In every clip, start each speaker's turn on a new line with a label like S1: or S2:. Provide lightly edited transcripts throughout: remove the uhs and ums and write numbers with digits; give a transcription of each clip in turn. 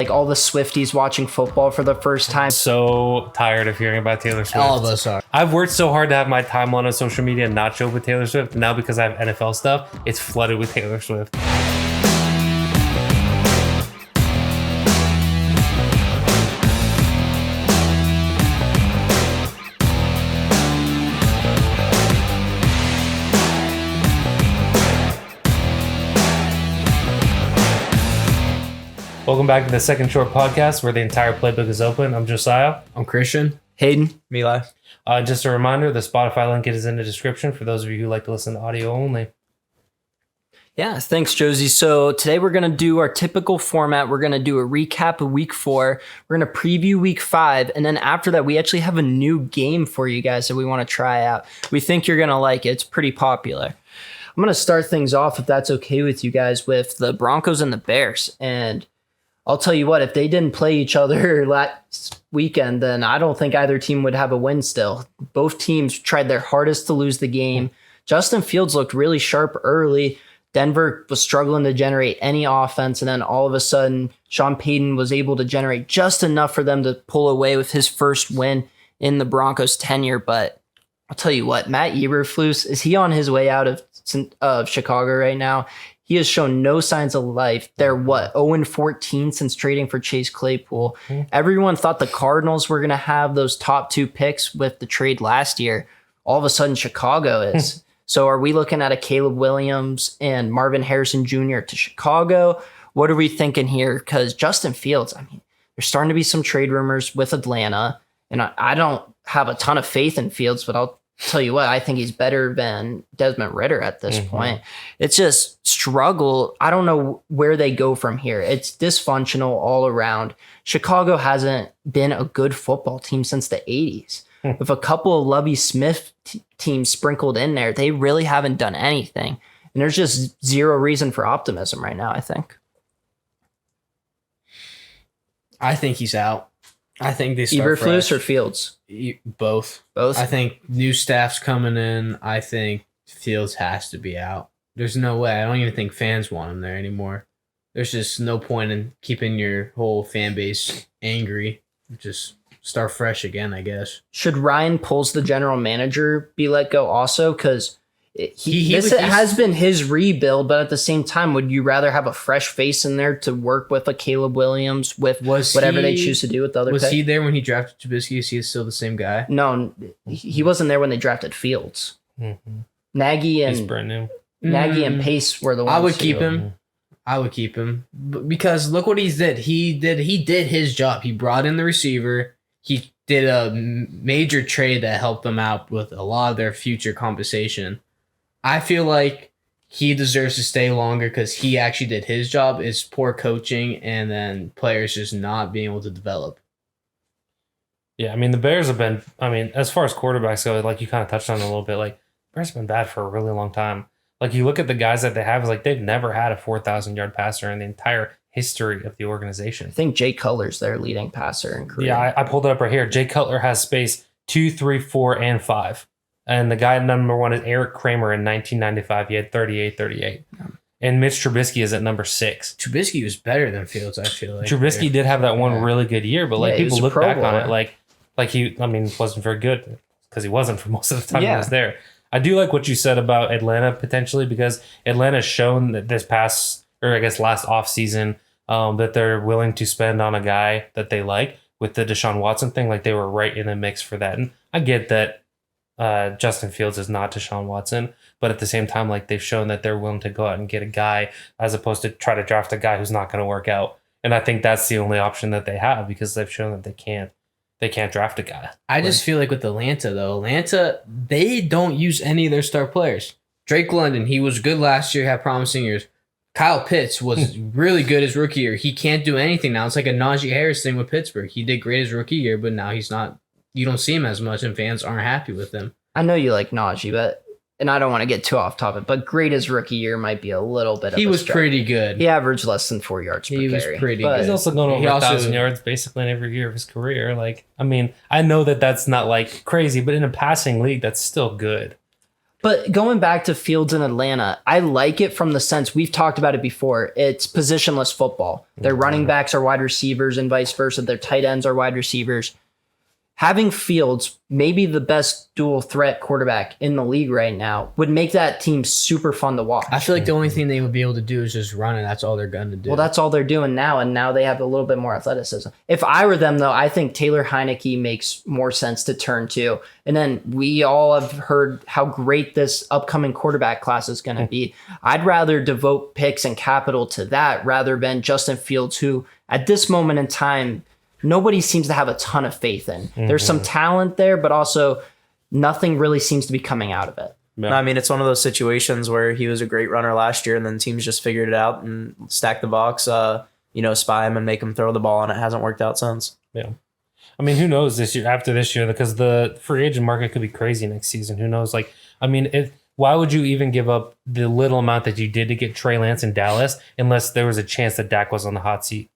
S1: like all the Swifties watching football for the first time.
S2: So tired of hearing about Taylor Swift.
S3: All of us are.
S2: I've worked so hard to have my timeline on social media not show with Taylor Swift. Now because I have NFL stuff, it's flooded with Taylor Swift. Welcome back to the Second Short Podcast, where the entire playbook is open. I'm Josiah.
S3: I'm Christian.
S1: Hayden.
S3: Mila.
S2: Just a reminder, the Spotify link is in the description for those of you who like to listen to audio only.
S1: Yeah, thanks, Josie. So today we're going to do our typical format. We're going to do a recap of week 4. We're going to preview week 5. And then after that, we actually have a new game for you guys that we want to try out. We think you're going to like it. It's pretty popular. I'm going to start things off, if that's okay with you guys, with the Broncos and the Bears. And I'll tell you what, if they didn't play each other last weekend, then I don't think either team would have a win still. Both teams tried their hardest to lose the game. Justin Fields looked really sharp early. Denver was struggling to generate any offense, and then all of a sudden, Sean Payton was able to generate just enough for them to pull away with his first win in the Broncos' tenure. But I'll tell you what, Matt Eberflus, is he on his way out of Chicago right now? He has shown no signs of life. They're 0-14 since trading for Chase Claypool. Everyone thought the Cardinals were going to have those top 2 picks with the trade last year. All of a sudden, Chicago is. So are we looking at a Caleb Williams and Marvin Harrison Jr. to Chicago? What are we thinking here? Because Justin Fields, I mean, there's starting to be some trade rumors with Atlanta. And I don't have a ton of faith in Fields, but I'll tell you what, I think he's better than Desmond Ridder at this point. It's just struggle. I don't know where they go from here. It's dysfunctional all around. Chicago hasn't been a good football team since the 80s. With a couple of Lovie Smith teams sprinkled in there, they really haven't done anything. And there's just zero reason for optimism right now, I think.
S3: I think he's out. I think they start
S1: Eberflus or Fields?
S3: Both. I think new staff's coming in. I think Fields has to be out. There's no way. I don't even think fans want him there anymore. There's just no point in keeping your whole fan base angry. Just start fresh again, I guess.
S1: Should Ryan Poles, the general manager, be let go also? Because this has been his rebuild, but at the same time, would you rather have a fresh face in there to work with a Caleb Williams with whatever they choose to do with the other
S3: Was
S1: pick?
S3: he there when he drafted Trubisky? Is he still the same guy?
S1: No, he wasn't there when they drafted Fields. Nagy
S2: He's brand new.
S1: Nagy and Pace were the ones.
S3: I would keep him. I would keep him because look what he did. He did his job. He brought in the receiver. He did a major trade that helped them out with a lot of their future compensation. I feel like he deserves to stay longer because he actually did his job. It's poor coaching and then players just not being able to develop.
S2: Yeah, I mean, the Bears have been, as far as quarterbacks go, like you kind of touched on it a little bit, like Bears have been bad for a really long time. Like you look at the guys that they have, it's like they've never had a 4,000-yard passer in the entire history of the organization.
S1: I think Jay Cutler's their leading passer in career.
S2: Yeah, I pulled it up right here. Jay Cutler has space 2, 3, 4, and 5. And the guy number 1 is Eric Kramer in 1995. He had 38. Yeah. And Mitch Trubisky is at number 6.
S3: Trubisky was better than Fields, I feel like.
S2: Trubisky did have that one really good year, but like people look back on it like he, wasn't very good because he wasn't for most of the time he was there. I do like what you said about Atlanta potentially because Atlanta's shown that last offseason that they're willing to spend on a guy that they like with the Deshaun Watson thing. Like they were right in the mix for that. And I get that Justin Fields is not Deshaun Watson, but at the same time, like they've shown that they're willing to go out and get a guy as opposed to try to draft a guy who's not going to work out. And I think that's the only option that they have because they've shown that they can't draft a guy.
S3: I just feel like with Atlanta, though, they don't use any of their star players. Drake London, he was good last year, had promising years. Kyle Pitts was really good his rookie year. He can't do anything now. It's like a Najee Harris thing with Pittsburgh. He did great his rookie year, but now he's not. You don't see him as much, and fans aren't happy with him.
S1: I know you like Najee, and I don't want to get too off topic, but great his rookie year might be a little bit of
S3: He
S1: a
S3: was
S1: stretch.
S3: pretty good.
S1: He averaged less than 4 yards per carry.
S3: He was pretty good.
S2: He's also going over 1,000 yards basically in every year of his career. Like, I mean, I know that that's not like crazy, but in a passing league, that's still good.
S1: But going back to Fields in Atlanta, I like it from the sense we've talked about it before. It's positionless football. Their running backs are wide receivers and vice versa. Their tight ends are wide receivers. Having Fields, maybe the best dual threat quarterback in the league right now, would make that team super fun to watch.
S3: I feel like the only thing they would be able to do is just run, and that's all they're going to do.
S1: Well, that's all they're doing now, and now they have a little bit more athleticism. If I were them, though, I think Taylor Heineke makes more sense to turn to. And then we all have heard how great this upcoming quarterback class is going to be. I'd rather devote picks and capital to that rather than Justin Fields, who at this moment in time, nobody seems to have a ton of faith in. There's some talent there, but also nothing really seems to be coming out of it.
S4: Yeah. I mean, it's one of those situations where he was a great runner last year, and then teams just figured it out and stacked the box, spy him and make him throw the ball, and it hasn't worked out since.
S2: Yeah. I mean, who knows this year, after this year, because the free agent market could be crazy next season. Who knows? Like, I mean, why would you even give up the little amount that you did to get Trey Lance in Dallas unless there was a chance that Dak was on the hot seat?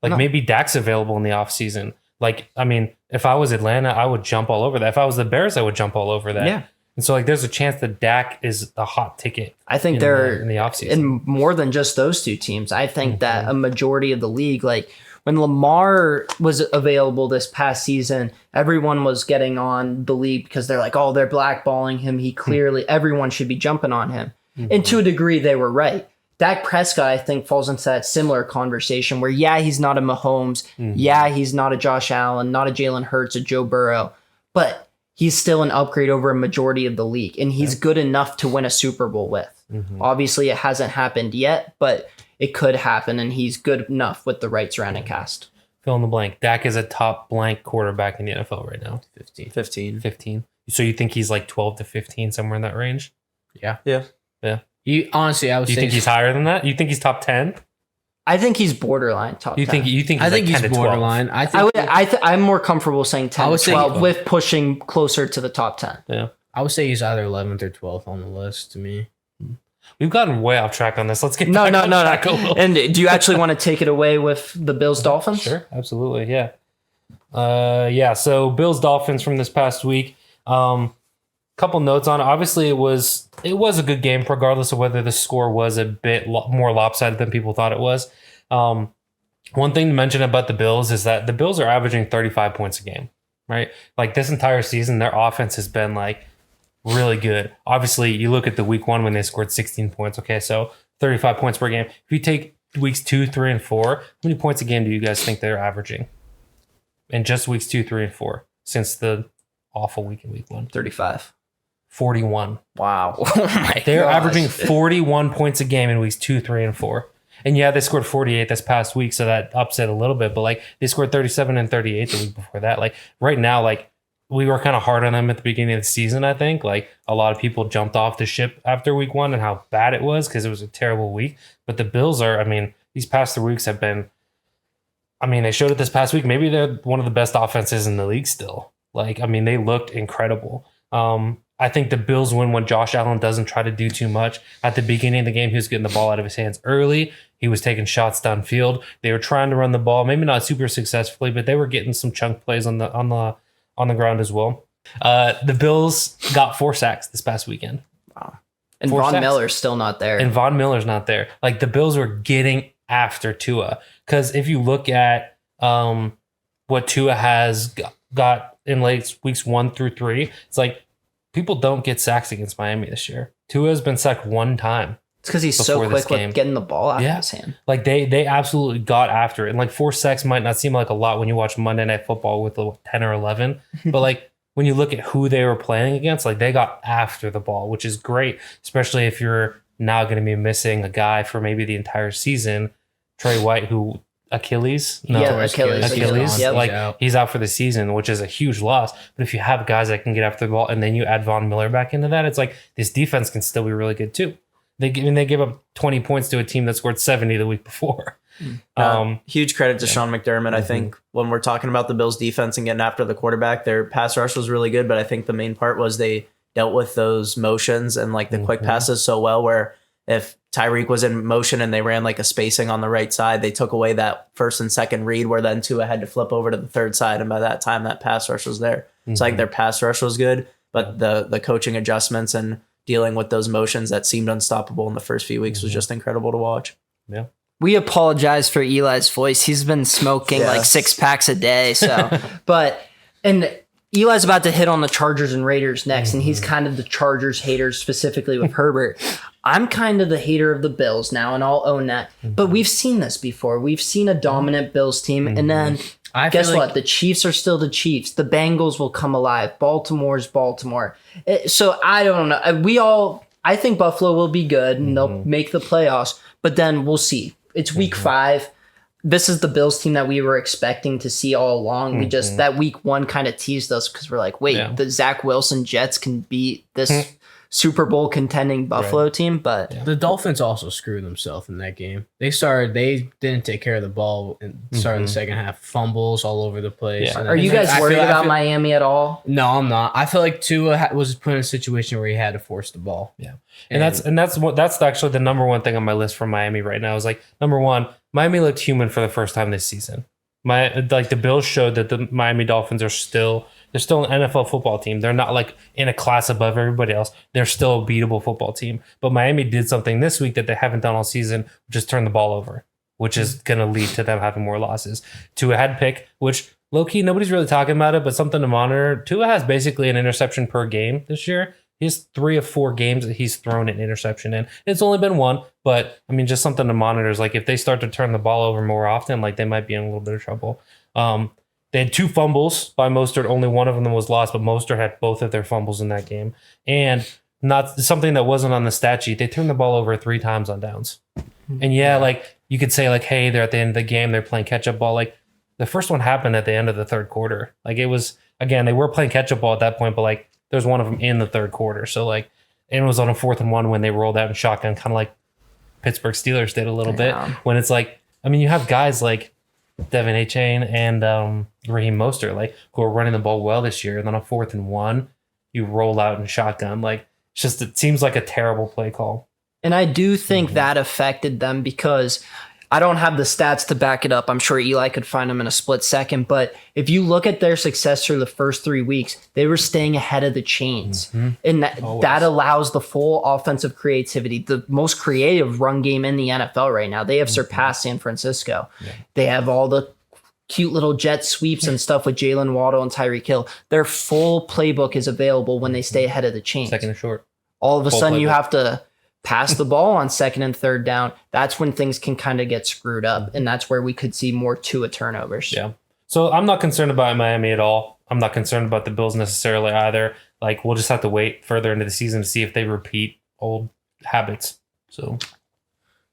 S2: Like, maybe Dak's available in the offseason. Like, I mean, if I was Atlanta, I would jump all over that. If I was the Bears, I would jump all over that.
S1: Yeah.
S2: And so, like, there's a chance that Dak is a hot ticket.
S1: I think they're
S2: in the offseason.
S1: And more than just those two teams. I think that a majority of the league, like when Lamar was available this past season, everyone was getting on the league because they're like, oh, they're blackballing him. He clearly, everyone should be jumping on him. And to a degree, they were right. Dak Prescott, I think, falls into that similar conversation where, yeah, he's not a Mahomes. Yeah, he's not a Josh Allen, not a Jalen Hurts, a Joe Burrow. But he's still an upgrade over a majority of the league. And he's good enough to win a Super Bowl with. Obviously, it hasn't happened yet, but it could happen. And he's good enough with the right surrounding cast.
S2: Fill in the blank. Dak is a top blank quarterback in the NFL right now. 15. So you think he's like 12 to 15, somewhere in that range?
S3: Yeah.
S2: Honestly, I would say. Do you think he's higher than that? You think he's top 10?
S1: I think he's borderline top 10.
S2: You think
S3: I think he's borderline.
S1: I'm more comfortable saying 10 to 12 with pushing closer to the top 10.
S2: Yeah.
S3: I would say he's either 11th or 12th on the list to me.
S2: We've gotten way off track on this. Let's get
S1: no.
S2: back a little.
S1: And do you actually want to take it away with the Bills Dolphins?
S2: Sure, absolutely, yeah. So Bills Dolphins from this past week. Couple notes on it. Obviously, it was a good game, regardless of whether the score was a bit more lopsided than people thought it was. One thing to mention about the Bills is that the Bills are averaging 35 points a game, right? Like this entire season, their offense has been like really good. Obviously, you look at the week 1 when they scored 16 points. Okay, so 35 points per game. If you take weeks 2, 3, and 4, how many points a game do you guys think they're averaging in just weeks 2, 3, and 4 since the awful week in week 1?
S1: 35.
S2: 41.
S1: Wow. Oh my
S2: They're averaging 41 points a game in weeks 2, 3, and 4. And yeah, they scored 48 this past week, so that upset a little bit. But like they scored 37 and 38 the week before that. Like right now, like we were kind of hard on them at the beginning of the season, I think. Like a lot of people jumped off the ship after week 1 and how bad it was because it was a terrible week. But the Bills are, I mean, these past 3 weeks have been, I mean, they showed it this past week. Maybe they're one of the best offenses in the league still. Like, I mean, they looked incredible. I think the Bills win when Josh Allen doesn't try to do too much. At the beginning of the game, he was getting the ball out of his hands early. He was taking shots downfield. They were trying to run the ball, maybe not super successfully, but they were getting some chunk plays on the ground as well. The Bills got 4 sacks this past weekend.
S1: Wow. And Von Miller's still not there.
S2: And Von Miller's not there. Like the Bills were getting after Tua. Because if you look at what Tua has got in late weeks 1 through 3, it's like people don't get sacks against Miami this year. Tua has been sacked 1 time.
S1: It's because he's so quick with getting the ball out of his hand.
S2: Like they absolutely got after it. And like 4 sacks might not seem like a lot when you watch Monday Night Football with 10 or 11. But like when you look at who they were playing against, like they got after the ball, which is great, especially if you're now going to be missing a guy for maybe the entire season. Trey White, who Achilles.
S1: Yep.
S2: Like he's out for the season, which is a huge loss. But if you have guys that can get after the ball and then you add Von Miller back into that, it's like this defense can still be really good too. They give up 20 points to a team that scored 70 the week before.
S4: Huge credit to Sean McDermott. I think when we're talking about the Bills defense and getting after the quarterback, their pass rush was really good. But I think the main part was they dealt with those motions and like the quick passes so well, where if Tyreek was in motion and they ran like a spacing on the right side, they took away that first and second read where then Tua had to flip over to the third side. And by that time, that pass rush was there. It's like their pass rush was good, but the coaching adjustments and dealing with those motions that seemed unstoppable in the first few weeks was just incredible to watch.
S2: Yeah.
S1: We apologize for Eli's voice. He's been smoking like 6 packs a day. So, and Eli's about to hit on the Chargers and Raiders next, and he's kind of the Chargers hater specifically with Herbert. I'm kind of the hater of the Bills now, and I'll own that. But we've seen this before. We've seen a dominant Bills team, and then guess what? The Chiefs are still the Chiefs. The Bengals will come alive. Baltimore's Baltimore. So I don't know. I think Buffalo will be good, and they'll make the playoffs, but then we'll see. It's week 5. This is the Bills team that we were expecting to see all along. We just, that week 1 kind of teased us because we're like, wait, the Zach Wilson Jets can beat this Super Bowl contending Buffalo team. But
S3: the Dolphins also screwed themselves in that game. They didn't take care of the ball and started the second half. Fumbles all over the place.
S1: Yeah. Are you guys worried about Miami at all?
S3: No, I'm not. I feel like Tua was put in a situation where he had to force the ball.
S2: Yeah. And that's actually the number one thing on my list for Miami right now is like, number one, Miami looked human for the first time this season. The Bills showed that the Miami Dolphins they're still an NFL football team. They're not like in a class above everybody else. They're still a beatable football team. But Miami did something this week that they haven't done all season, which is turn the ball over, which is going to lead to them having more losses. Tua had pick, which low-key, nobody's really talking about it, but something to monitor. Tua has basically an interception per game this year. He has 3 of 4 games that he's thrown an interception in. It's only been 1, but I mean, just something to monitor is like if they start to turn the ball over more often, like they might be in a little bit of trouble. They had 2 fumbles by Mostert. Only one of them was lost, but Mostert had both of their fumbles in that game. And not something that wasn't on the stat sheet. They turned the ball over 3 times on downs. And like you could say like, hey, they're at the end of the game. They're playing catch up ball. Like the first one happened at the end of the third quarter. Like it was, again, they were playing catch up ball at that point, but like there's one of them in the third quarter. So like, and it was on a 4th and 1 when they rolled out in shotgun, kind of like Pittsburgh Steelers did a little bit. When it's like, I mean, you have guys like Devin Achane and Raheem Mostert, like who are running the ball well this year. And then on 4th and 1, you roll out in shotgun. Like it seems like a terrible play call.
S1: And I do think that affected them because I don't have the stats to back it up. I'm sure Eli could find them in a split second. But if you look at their success through the first 3 weeks, they were staying ahead of the chains. And that allows the full offensive creativity, the most creative run game in the NFL right now. They have surpassed San Francisco. Yeah. They have all the cute little jet sweeps and stuff with Jalen Waddle and Tyreek Hill. Their full playbook is available when they stay ahead of the chains.
S2: Second and short.
S1: All of a sudden you have to pass the ball on 2nd and 3rd down. That's when things can kind of get screwed up. And that's where we could see more Tua turnovers.
S2: Yeah. So I'm not concerned about Miami at all. I'm not concerned about the Bills necessarily either. Like we'll just have to wait further into the season to see if they repeat old habits. So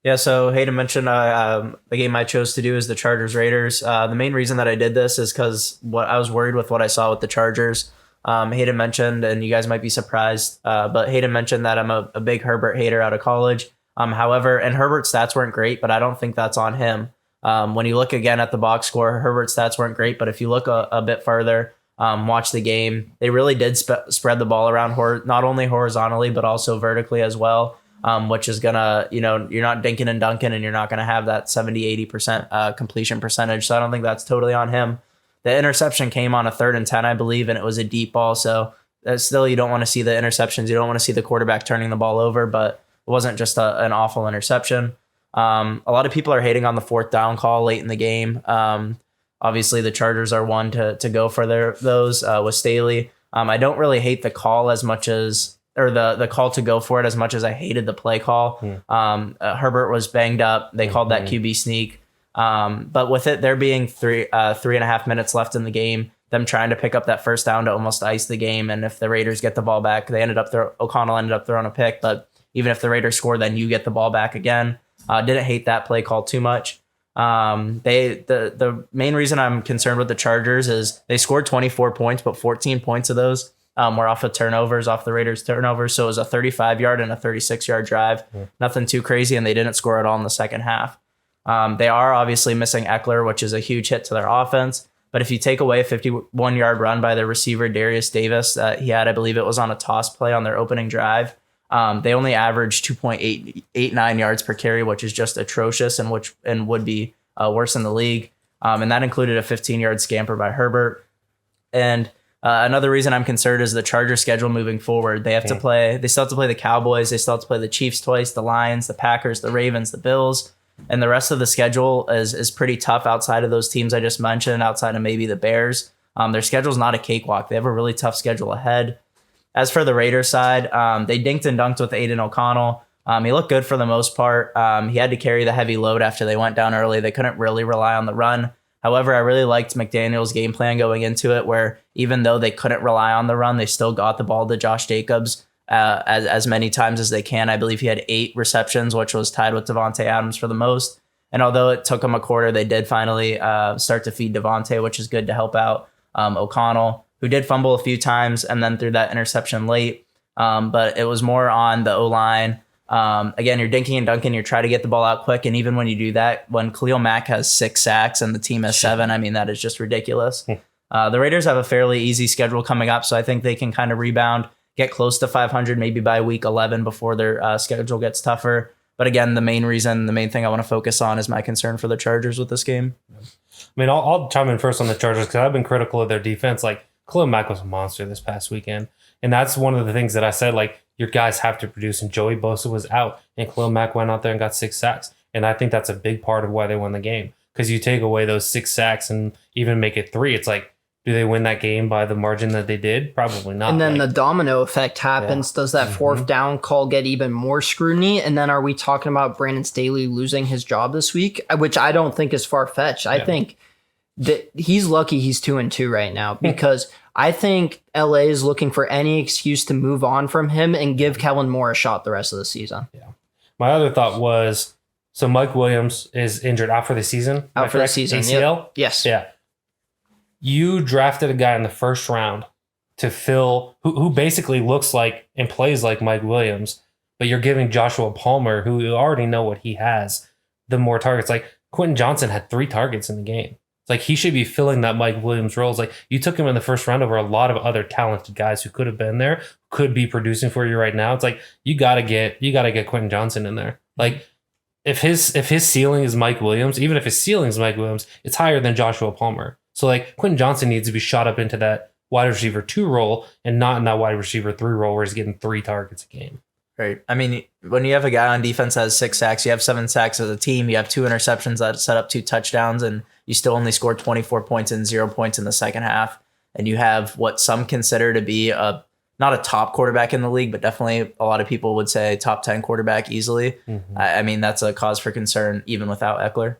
S4: yeah, so Hayden mentioned the game I chose to do is the Chargers Raiders. The main reason that I did this is because I was worried with what I saw with the Chargers. Hayden mentioned, and you guys might be surprised, but Hayden mentioned that I'm a big Herbert hater out of college. However, and Herbert's stats weren't great, but I don't think that's on him. When you look again at the box score, Herbert's stats weren't great, but if you look a bit further, watch the game, they really did spread the ball around not only horizontally, but also vertically as well, which is gonna, you're not dinking and dunking and you're not gonna have that 70-80% completion percentage. So I don't think that's totally on him. The interception came on a 3rd and 10, I believe, and it was a deep ball. So still, you don't want to see the interceptions. You don't want to see the quarterback turning the ball over, but it wasn't just an awful interception. A lot of people are hating on the 4th down call late in the game. Obviously, the Chargers are one to go for those with Staley. I don't really hate the call as much as, or the call to go for it as much as I hated the play call. Herbert was banged up. They called that QB sneak. But with it, there being 3.5 minutes left in the game, them trying to pick up that 1st down to almost ice the game. And if the Raiders get the ball back, O'Connell ended up throwing a pick. But even if the Raiders score, then you get the ball back again. Didn't hate that play call too much. The main reason I'm concerned with the Chargers is they scored 24 points, but 14 points of those were off of turnovers, off the Raiders turnovers. So it was a 35-yard and a 36-yard drive. Nothing too crazy, and they didn't score at all in the second half. They are obviously missing Eckler, which is a huge hit to their offense. But if you take away a 51-yard run by their receiver, Darius Davis, that he had, I believe it was on a toss play on their opening drive, they only averaged 2.89 yards per carry, which is just atrocious and would be worse in the league. And that included a 15-yard scamper by Herbert. And Another reason I'm concerned is the Chargers schedule moving forward. They still have to play the Cowboys. They still have to play the Chiefs twice, the Lions, the Packers, the Ravens, the Bills. And the rest of the schedule is pretty tough outside of those teams I just mentioned, outside of maybe the Bears. Their schedule's not a cakewalk. They have a really tough schedule ahead. As for the Raiders side, they dinked and dunked with Aiden O'Connell. He looked good for the most part. He had to carry the heavy load after they went down early. They couldn't really rely on the run. However, I really liked McDaniel's game plan going into it, where even though they couldn't rely on the run, they still got the ball to Josh Jacobs as many times as they can. I believe he had 8 receptions, which was tied with Devontae Adams for the most. And although it took them a quarter, they did finally start to feed Devontae, which is good to help out O'Connell, who did fumble a few times and then threw that interception late. But it was more on the O-line. Again, you're dinking and dunking. You're trying to get the ball out quick. And even when you do that, when Khalil Mack has 6 sacks and the team has 7, I mean, that is just ridiculous. The Raiders have a fairly easy schedule coming up, so I think they can kind of rebound, get close to 500 maybe by week 11 before their schedule gets tougher. But again, the main thing I want to focus on is my concern for the Chargers with this game.
S2: I mean, I'll chime in first on the Chargers because I've been critical of their defense. Like, Khalil Mack was a monster this past weekend. And that's one of the things that I said, like, your guys have to produce. And Joey Bosa was out, and Khalil Mack went out there and got 6 sacks. And I think that's a big part of why they won the game. Because you take away those 6 sacks and even make it 3, it's like, do they win that game by the margin that they did? Probably not.
S1: And then the domino effect happens. Yeah. Does that 4th down call get even more scrutiny? And then are we talking about Brandon Staley losing his job this week? Which I don't think is far-fetched. I think that he's lucky he's 2-2 right now, because I think LA is looking for any excuse to move on from him and give Kellen Moore a shot the rest of the season.
S2: Yeah. My other thought was, so Mike Williams is injured out for the season.
S1: Out for the season.
S2: ACL?
S1: Yep. Yes.
S2: Yeah. You drafted a guy in the first round to fill, who basically looks like and plays like Mike Williams, but you're giving Joshua Palmer, who you already know what he has, the more targets. Like, Quentin Johnson had 3 targets in the game. It's like he should be filling that Mike Williams role. It's like you took him in the first round over a lot of other talented guys who could have been there, could be producing for you right now. It's like you gotta get Quentin Johnson in there. Like, if his ceiling is Mike Williams, even if his ceiling is Mike Williams, it's higher than Joshua Palmer. So like Quentin Johnson needs to be shot up into that wide receiver 2 role and not in that wide receiver 3 role where he's getting 3 targets a game.
S4: Right. I mean, when you have a guy on defense that has 6 sacks, you have 7 sacks as a team, you have 2 interceptions that set up 2 touchdowns, and you still only scored 24 points and 0 points in the second half. And you have what some consider to be not a top quarterback in the league, but definitely a lot of people would say top 10 quarterback easily. Mm-hmm. I mean, that's a cause for concern even without Eckler.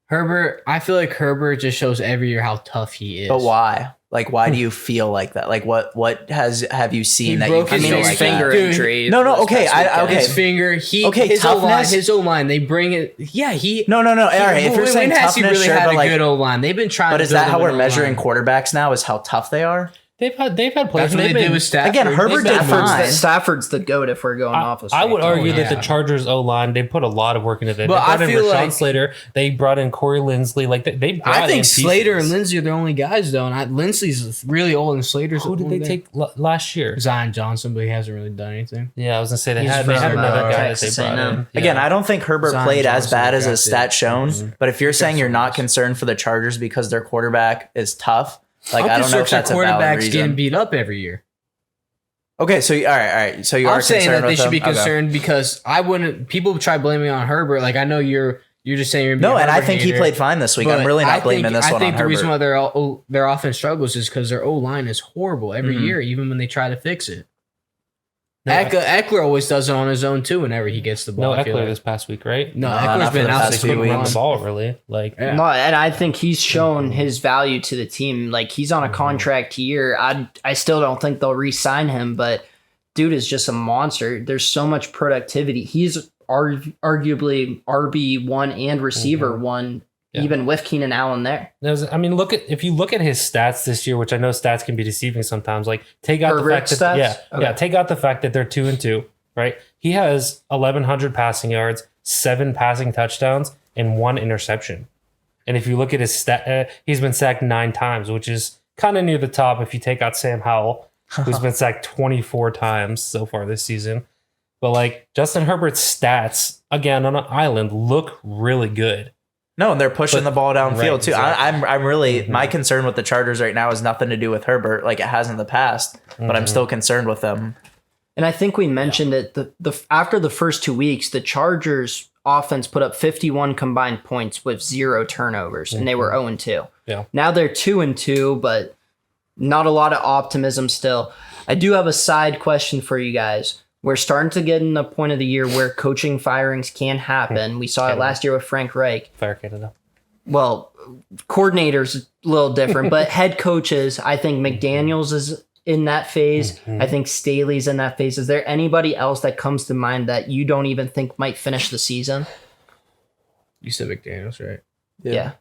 S3: Herbert, I feel like Herbert just shows every year how tough he is.
S4: But why? Like, why do you feel like that? Like, what have you seen that you
S3: feel
S1: his
S4: like
S1: finger
S4: that?
S1: injury.
S4: No, okay, okay.
S3: His finger. His O-line. They bring it. Yeah,
S4: No. All right, if you're saying toughness,
S3: really
S4: sure,
S3: had
S4: but
S3: a
S4: like,
S3: good O-line. They've been trying.
S4: But is that how we're measuring quarterbacks now? Is how tough they are?
S2: They've had players.
S3: That's what they did with Stafford.
S4: Again, Herbert did fine.
S1: Stafford's the GOAT if we're going off of.
S2: I would argue that the Chargers O-line, they put a lot of work into that.
S3: But
S2: they brought
S3: I feel
S2: in Rashawn
S3: like
S2: Slater. They brought in Corey Linsley. Like they brought
S3: I think
S2: in
S3: Slater
S2: pieces.
S3: and Lindsey are the only guys though, and Lindsey's really old and Slater's.
S2: Who did they take last year?
S3: Zion Johnson, but he hasn't really done anything.
S2: Yeah, I was gonna say they had another guy that they brought in.
S4: Yeah. Again, I don't think Herbert played as bad as his stats shown. But if you're saying you're not concerned for the Chargers because their quarterback is tough, like I don't know if that's a valid reason.
S3: Getting beat up every year.
S4: Okay, so all right. So you are
S3: saying
S4: concerned
S3: that they
S4: with
S3: should be
S4: them?
S3: concerned because I wouldn't. People try blaming on Herbert. Like I know you're just saying you're
S4: no, and I think he played fine this week. I'm really not blaming this one on Herbert. I think
S3: the reason why their offense struggles is because their O line is horrible every year, even when they try to fix it. No, Eckler always does it on his own too. Whenever he gets the ball,
S2: no Eckler this past week, right?
S3: No, Eckler's been out this week.
S2: The ball really, like
S1: no, and I think he's shown his value to the team. Like he's on a contract year. I still don't think they'll re-sign him, but dude is just a monster. There's so much productivity. He's arguably RB1 and receiver 1. Yeah. Even with Keenan Allen there.
S2: I mean, if you look at his stats this year, which I know stats can be deceiving sometimes, like take out the fact that take out the fact that they're 2-2, right? He has 1,100 passing yards, 7 passing touchdowns, and 1 interception. And if you look at his stat, he's been sacked 9 times, which is kind of near the top if you take out Sam Howell, who's been sacked 24 times so far this season. But like Justin Herbert's stats, again on an island, look really good.
S4: No, and they're pushing the ball downfield too.
S2: Exactly.
S4: I'm really my concern with the Chargers right now is nothing to do with Herbert like it has in the past, but I'm still concerned with them.
S1: And I think we mentioned it. The after the first 2 weeks, the Chargers offense put up 51 combined points with 0 turnovers, and they were 0-2.
S2: Yeah.
S1: Now they're 2-2, but not a lot of optimism still. I do have a side question for you guys. We're starting to get in the point of the year where coaching firings can happen. We saw it last year with Frank Reich.
S2: Fire Canada.
S1: Well, coordinators a little different, but head coaches, I think McDaniels is in that phase. I think Staley's in that phase. Is there anybody else that comes to mind that you don't even think might finish the season?
S3: You said McDaniels, right?
S1: Yeah.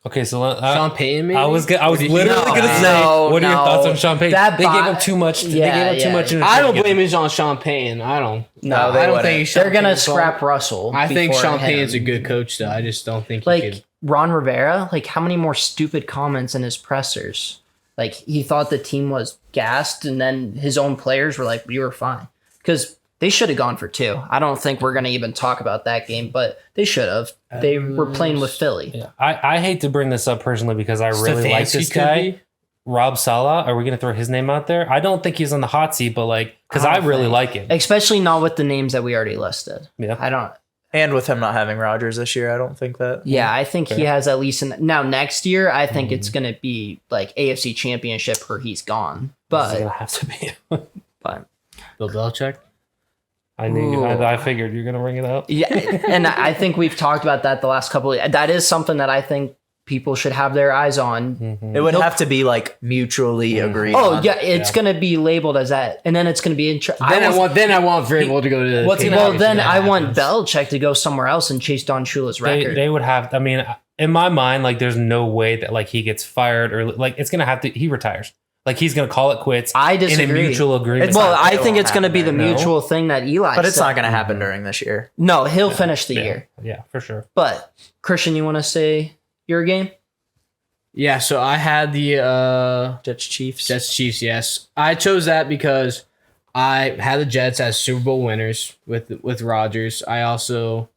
S2: Okay, so
S3: Sean Payton, maybe?
S2: I was literally going to say,
S1: No,
S2: what are your
S1: no.
S2: thoughts on Sean Payton?
S1: That
S2: They gave
S1: bot-
S2: him too much.
S1: Yeah,
S2: they gave him too much.
S3: I don't blame it on Sean Payton. I don't.
S1: No,
S4: they
S3: I don't
S4: wouldn't.
S3: think Sean
S1: They're going to
S3: Payton's fault.
S1: scrap Russell.
S3: I think
S1: before
S3: Sean
S1: him.
S3: Payton's a good coach, though. I just don't think he
S1: Like
S3: could.
S1: Ron Rivera, like how many more stupid comments in his pressers? Like he thought the team was gassed, and then his own players were like, "We were fine," because they should have gone for 2. I don't think we're gonna even talk about that game, but they should have. They were playing with Philly.
S2: Yeah. I hate to bring this up personally because I really like
S3: Stefanski
S2: this
S3: could
S2: guy.
S3: be.
S2: Rob Saleh. Are we going to throw his name out there? I don't think he's on the hot seat, but like, because I really like him.
S1: Especially not with the names that we already listed.
S2: Yeah.
S1: I don't.
S4: And with him not having Rodgers this year, I don't think that.
S1: Yeah, I think he has at least. Now next year, I think it's gonna be like AFC Championship or he's gone.
S2: It's going to
S1: But
S2: have to be.
S1: but
S3: Bill Belichick?
S2: I knew.
S1: Ooh.
S2: I figured you're going to bring it up.
S1: yeah, and I think we've talked about that the last couple of. That is something that I think people should have their eyes on.
S4: It would have to be like mutually agreed.
S1: Oh
S4: on.
S1: yeah, it's gonna be labeled as that, and then it's gonna be.
S3: Then I want Vrabel to go to the
S2: What's gonna
S1: Well,
S2: happen?
S1: then I want
S3: happens.
S1: Belichick to go somewhere else and chase Don Shula's record.
S2: They would have. I mean, in my mind, like, there's no way that like he gets fired or like it's going to have to. He retires. Like he's going to call it quits.
S1: I
S2: in a
S1: disagree.
S2: mutual agreement.
S4: It's
S1: well,
S4: not-
S1: I
S4: it
S1: think
S4: won't
S1: it's going to be the
S4: happen, no.
S1: mutual thing that Eli.
S4: But it's
S1: said.
S4: not going to happen during this year.
S1: No, he'll finish the
S2: yeah,
S1: year.
S2: yeah, for sure.
S1: But Christian, you want to say your game?
S3: Yeah, so I had the
S4: Jets Chiefs.
S3: Jets Chiefs, yes. I chose that because I had the Jets as Super Bowl winners with Rodgers. I also,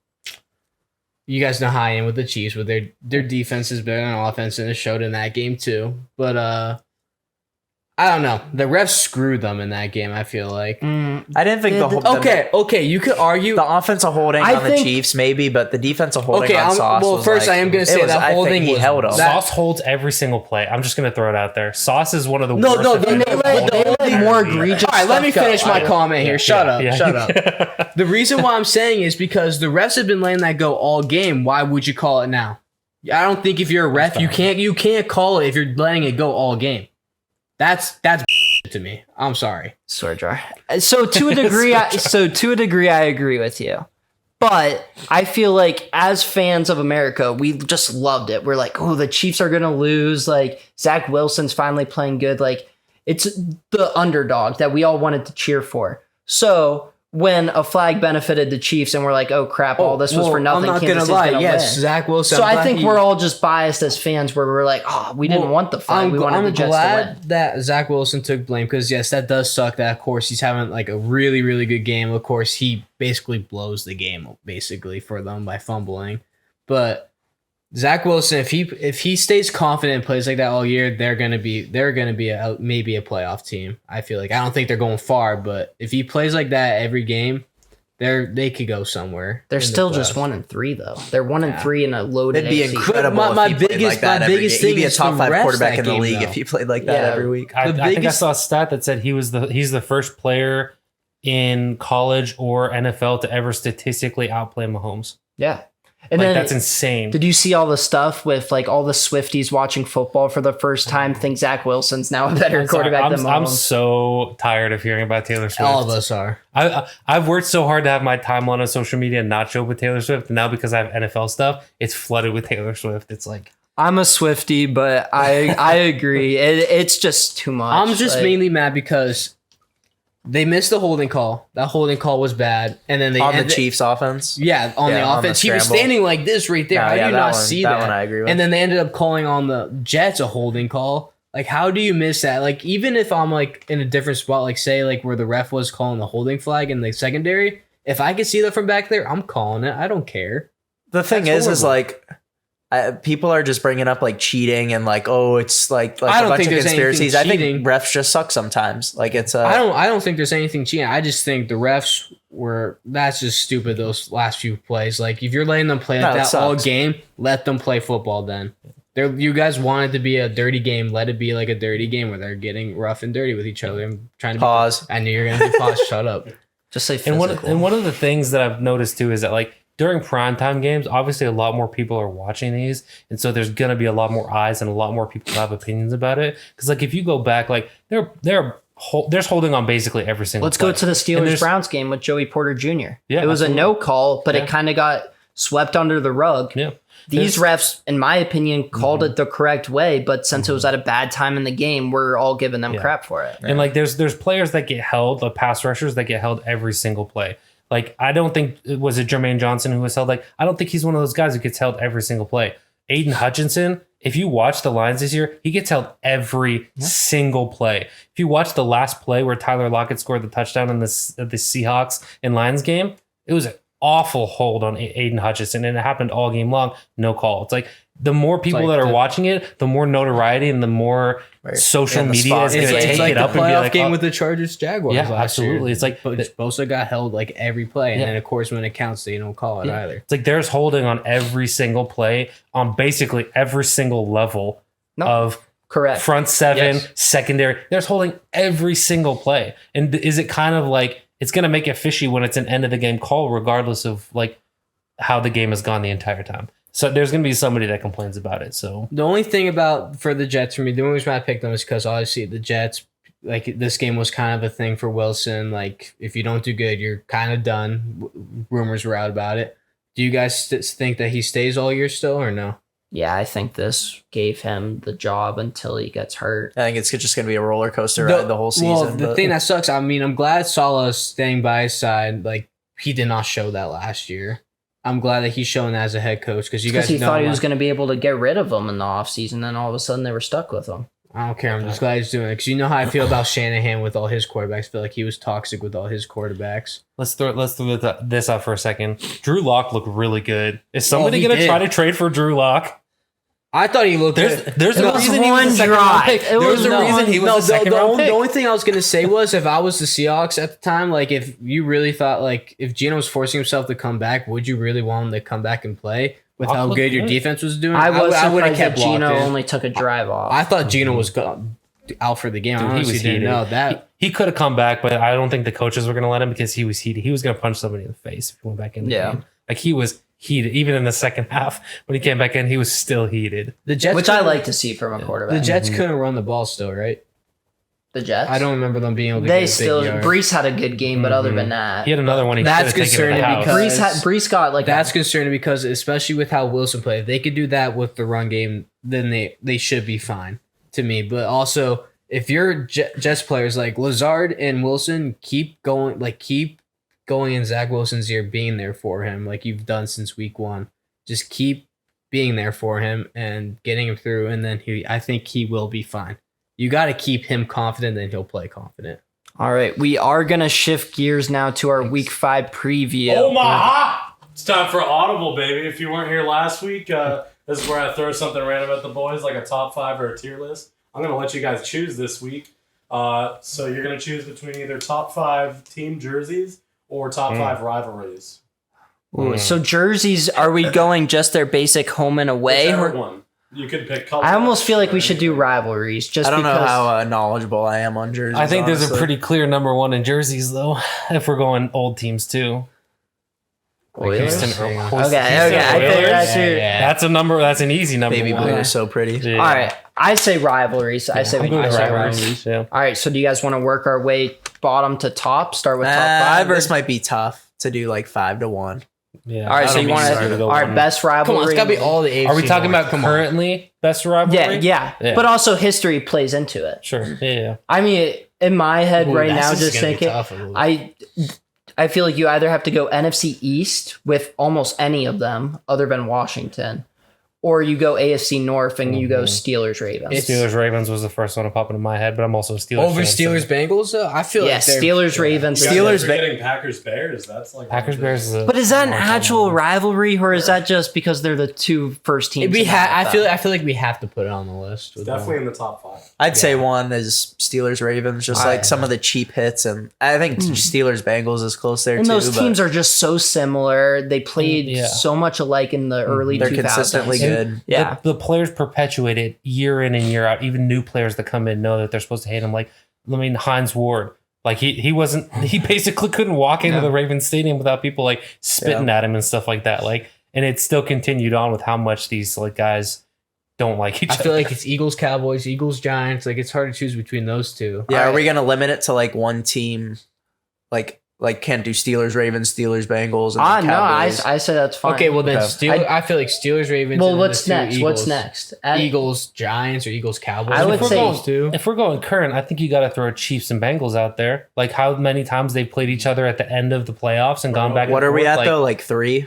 S3: you guys know how I am with the Chiefs, but their defense is better than offense, and it showed in that game too. But I don't know. The refs screwed them in that game, I feel like.
S4: I didn't think the whole
S3: Okay, you could argue.
S4: the offensive holding
S1: I
S4: on the
S1: think-
S4: Chiefs maybe, but the defensive holding
S3: Okay,
S4: on Sauce.
S3: well,
S4: was
S3: first
S4: like,
S3: I am going to
S4: it
S3: say
S4: was-
S3: that
S4: I think
S3: holding
S4: he
S3: was
S4: held him.
S3: that-
S2: Sauce holds every single play. I'm just going to throw it out there. Sauce is one of the
S3: No,
S2: worst.
S3: no,
S1: And
S2: defenders
S1: they
S2: of all
S1: let
S2: time.
S1: more egregious.
S3: All right, let me
S1: stuff go.
S3: finish my comment here. Shut up.
S2: Yeah.
S3: The reason why I'm saying is because the refs have been letting that go all game. Why would you call it now? I don't think if you're a ref, you can't call it if you're letting it go all game. That's to me. I'm sorry.
S1: Sword jar. So to a degree, I agree with you. But I feel like as fans of America, we just loved it. We're like, oh, the Chiefs are gonna lose. Like Zach Wilson's finally playing good. Like it's the underdog that we all wanted to cheer for. So when a flag benefited the Chiefs and we're like, oh crap, all this was for nothing.
S3: I'm not
S1: Kansas
S3: gonna
S1: City's
S3: lie.
S1: gonna
S3: Yes,
S1: win.
S3: Zach Wilson.
S1: So
S3: I'm
S1: I
S3: glad
S1: think
S3: he-
S1: we're all just biased as fans where we're like, oh, we didn't
S3: Well,
S1: want the flag. We wanted the Jets to win.
S3: that Zach Wilson took blame because yes, that does suck. That of course he's having like a really really good game. Of course he basically blows the game basically for them by fumbling. But Zach Wilson, if he stays confident and plays like that all year, they're gonna be maybe a playoff team. I feel like I don't think they're going far, but if he plays like that every game, they could go somewhere.
S1: They're
S3: in the
S1: still just
S3: playoffs.
S1: 1-3 though. They're 1-3 in a loaded
S4: It'd be
S1: AFC.
S4: incredible
S3: But my
S4: if he played
S3: biggest-
S4: like that
S3: my
S4: every
S3: biggest
S4: game. He'd
S3: thing
S4: be a
S3: is
S4: top
S3: the
S4: 5
S3: refs
S4: quarterback
S3: that
S4: in the
S3: game,
S4: league
S3: though.
S4: if he played like that
S1: Yeah.
S4: every week.
S2: I think I
S3: biggest-
S2: saw a stat that said he's the first player in college or NFL to ever statistically outplay Mahomes.
S1: Yeah. And
S2: Like
S1: then
S2: that's insane.
S1: did you see all the stuff with like all the Swifties watching football for the first time think Zach Wilson's now a better quarterback than
S2: I'm
S1: Mahomes?
S2: so tired of hearing about Taylor Swift.
S3: All of us are.
S2: I've worked so hard to have my timeline on social media not show with Taylor Swift. And now because I have NFL stuff, it's flooded with Taylor Swift. It's like
S1: I'm a Swiftie, but I agree. It's just too much.
S3: I'm just
S1: Like,
S3: mainly mad because they missed the holding call. That holding call was bad, and then they
S4: On the
S3: and they-
S4: Chiefs offense.
S3: Yeah, on
S4: Yeah,
S3: the
S4: on the
S3: offense, he was
S4: scramble.
S3: standing like this right there.
S4: No,
S3: How
S4: yeah,
S3: do you
S4: that
S3: not
S4: one-
S3: see
S4: that
S3: that?
S4: one I agree with.
S3: And then they ended up calling on the Jets a holding call. Like, how do you miss that? Like, even if I'm like in a different spot, like say like where the ref was calling the holding flag in the secondary, if I could see that from back there, I'm calling it. I don't care.
S4: The thing is like people are just bringing up like cheating and like, oh, it's like
S3: I
S4: a
S3: don't
S4: bunch
S3: think
S4: of
S3: there's
S4: conspiracies. I
S3: anything
S4: think
S3: cheating.
S4: refs just suck sometimes. Like it's
S3: I don't think there's anything cheating. I just think the refs that's just stupid. Those last few plays, like if you're letting them play like that all game, let them play football. Then you guys want it to be a dirty game. Let it be like a dirty game where they're getting rough and dirty with each other and trying to
S4: pause.
S3: I knew you're gonna do pause. Shut up.
S1: Just say
S2: And
S1: physical.
S2: one of the things that I've noticed too is that like during primetime games, obviously a lot more people are watching these, and so there's gonna be a lot more eyes and a lot more people have opinions about it. Because like if you go back, like there's holding on basically every single.
S1: Let's
S2: play.
S1: go to the Steelers-Browns game with Joey Porter Jr.
S2: Yeah,
S1: it was
S2: absolutely.
S1: a no call, but
S2: Yeah.
S1: it kind of got swept under the rug.
S2: Yeah.
S1: These refs, in my opinion, called it the correct way, but since it was at a bad time in the game, we're all giving them crap for it.
S2: And like there's players that get held, the pass rushers that get held every single play. Like I don't think was it Jermaine Johnson who was held. Like I don't think he's one of those guys who gets held every single play. Aiden Hutchinson, if you watch the Lions this year, he gets held every single play. If you watch the last play where Tyler Lockett scored the touchdown in the Seahawks and Lions game, it was an awful hold on Aiden Hutchinson, and it happened all game long. No call. It's like the more people
S3: like
S2: that are watching it, the more notoriety and the more social
S4: And the
S2: media is
S4: spot-
S2: going to
S4: it's
S2: take
S3: like
S2: it
S3: the
S2: up and be
S3: playoff
S2: like,
S3: game
S2: oh,
S3: with the Chargers Jaguars.
S2: Yeah,
S3: last
S2: absolutely.
S3: Year.
S2: It's like
S3: Bosa got held like every play, and
S2: Yeah.
S3: then of course when it counts, they don't call it either.
S2: it's like there's holding on every single play on basically every single level of
S1: Correct.
S2: front seven,
S3: Yes.
S2: secondary. There's holding every single play. And is it kind of like it's going to make it fishy when it's an end of the game call, regardless of like how the game has gone the entire time? So there's going to be somebody that complains about it. So
S3: The only thing for the Jets for me, the only reason I picked them is because obviously the Jets, like this game was kind of a thing for Wilson. Like if you don't do good, you're kind of done. Rumors were out about it. Do you guys think that he stays all year still or no?
S1: Yeah, I think this gave him the job until he gets hurt.
S4: I think it's just going to be a roller coaster ride the whole season.
S3: Well, the
S4: but-
S3: thing that sucks, I mean, I'm glad Salah's staying by his side. Like he did not show that last year. I'm glad that he's showing that as a head coach because you guys
S1: Because he
S3: know
S1: thought he
S3: my-
S1: was going to be able to get rid of him in the offseason, then all of a sudden they were stuck with him.
S3: I don't care. I'm just glad he's doing it because you know how I feel about Shanahan with all his quarterbacks. I feel like he was toxic with all his quarterbacks.
S2: let's throw this out for a second. Drew Lock looked really good. Is somebody
S3: he
S2: going to
S3: did.
S2: try to trade for Drew Lock?
S3: I thought he looked
S2: There's
S3: good.
S2: a
S1: was
S2: reason he was
S1: one
S2: a second round
S1: drive.
S2: pick.
S1: It
S2: There
S1: was
S2: was a
S1: no
S2: reason he was
S3: No,
S2: a second round pick.
S3: the only thing I was gonna say was if I was the Seahawks at the time, like if you really thought like if Geno was forcing himself to come back, would you really want him to come back and play with
S2: Lock
S3: how
S2: looked
S3: good your
S2: good.
S3: defense was doing?
S1: I was
S3: I would have
S1: surprised that
S3: kept
S1: Geno
S3: Lock in.
S1: only took a drive off.
S3: I thought Geno was out for the game.
S2: Dude,
S3: I honestly didn't know that.
S2: He could have come back, but I don't think the coaches were going to let him because he was heated. He was going to punch somebody in the face if he went back in. The game. Like he was heated. Even in the second half, when he came back in, he was still heated.
S3: The Jets,
S1: Which I like to see from a quarterback.
S3: The Jets couldn't run the ball still, right?
S1: The Jets?
S3: I don't remember them being able to.
S1: They
S3: get a
S1: still.
S3: big yard.
S1: Brees had a good game, but other than that,
S2: He had another one. He
S3: That's
S2: should have taken to the
S3: concerning
S2: house.
S3: because-
S1: Brees got like
S3: That's concerning because especially with how Wilson played, if they could do that with the run game, then they should be fine to me. But also, if you're Jets players like Lazard and Wilson, keep going in Zach Wilson's ear, being there for him like you've done since week one. Just keep being there for him and getting him through, and then I think he will be fine. You got to keep him confident, then he'll play confident.
S1: All right, we are gonna shift gears now to our Week 5 preview.
S5: Omaha! It's time for Audible, baby. If you weren't here last week, this is where I throw something random at the boys, like a top 5 or a tier list. I'm going to let you guys choose this week. So you're going to choose between either top 5 team jerseys or top 5 rivalries.
S1: Ooh, so jerseys, are we going just their basic home and away?
S5: Whichever
S1: Or,
S5: one. You could pick color.
S1: I almost feel like we should do rivalries, just
S4: I don't know
S1: because.
S4: how knowledgeable I am on jerseys.
S2: I think there's a
S4: honestly.
S2: pretty clear number one in jerseys, though. If we're going old teams too,
S1: Oilers?
S2: Houston,
S1: Okay,
S2: Houston
S1: okay, I think
S2: Oilers.
S1: that's your.
S2: That's a number. That's an easy number.
S4: Baby
S2: one.
S4: blue is so pretty.
S2: Yeah.
S1: All right, I say rivalries. I say
S2: I'm going
S1: I
S2: with
S1: say
S2: rivalries.
S1: rivalries.
S2: Yeah.
S1: All right, so do you guys want to work our way bottom to top? Start with top 5?
S4: This might be tough to do like 5-1.
S2: Yeah.
S1: All right,
S2: I
S1: so
S2: don't
S1: you
S2: think
S1: want
S2: it's hard
S1: to
S2: go
S1: our
S2: one.
S1: best
S3: Come
S1: rivalry?
S3: on, it's got to be all the AFC.
S2: Are we talking
S3: North.
S2: about
S3: Come on.
S2: currently best rivalry?
S1: Yeah. But also history plays into it.
S2: Sure. Yeah.
S1: I mean, in my head
S3: Ooh,
S1: right
S3: that's
S1: now,
S3: just
S1: just
S3: gonna be
S1: thinking,
S3: tough a little.
S1: I feel like you either have to go NFC East with almost any of them other than Washington, or you go AFC North and you go Steelers Ravens.
S2: Steelers Ravens was the first one to pop into my head, but I'm also a Steelers
S3: Over
S2: fan,
S3: Steelers Bengals though, I feel like
S1: Steelers Ravens.
S4: Steelers
S5: getting Packers Bears. That's like
S2: Packers Bears.
S1: But is that an actual rivalry, or is that just because they're the two first teams?
S3: I feel like we have to put it on the list.
S5: It's definitely in the top 5.
S4: I'd say one is Steelers Ravens, just like some of the cheap hits, and I think Steelers Bengals is close there
S1: and
S4: too.
S1: those teams are just so similar. They played so much alike in the early 2000s.
S4: They're consistently good.
S1: Yeah.
S2: The players perpetuate it year in and year out. Even new players that come in know that they're supposed to hate him. Like, I mean, Hines Ward. Like he basically couldn't walk into the Ravens stadium without people like spitting at him and stuff like that. Like, and it still continued on with how much these like guys don't like each other.
S3: I feel like it's Eagles, Cowboys, Eagles, Giants. Like it's hard to choose between those two.
S4: Yeah, are we gonna limit it to like one team? Like can't do Steelers, Ravens, Steelers, Bengals. And
S1: No, I say that's fine.
S3: Okay, well then Steelers. I feel like Steelers, Ravens.
S1: Well,
S3: and
S1: what's next?
S3: Eagles,
S1: What's next?
S3: Eagles, Giants, or Eagles, Cowboys.
S1: I would say
S2: if we're going current, I think you got to throw Chiefs and Bengals out there. Like how many times they played each other at the end of the playoffs and gone back.
S4: What
S2: and
S4: are we
S2: forth,
S4: at though? Like 3?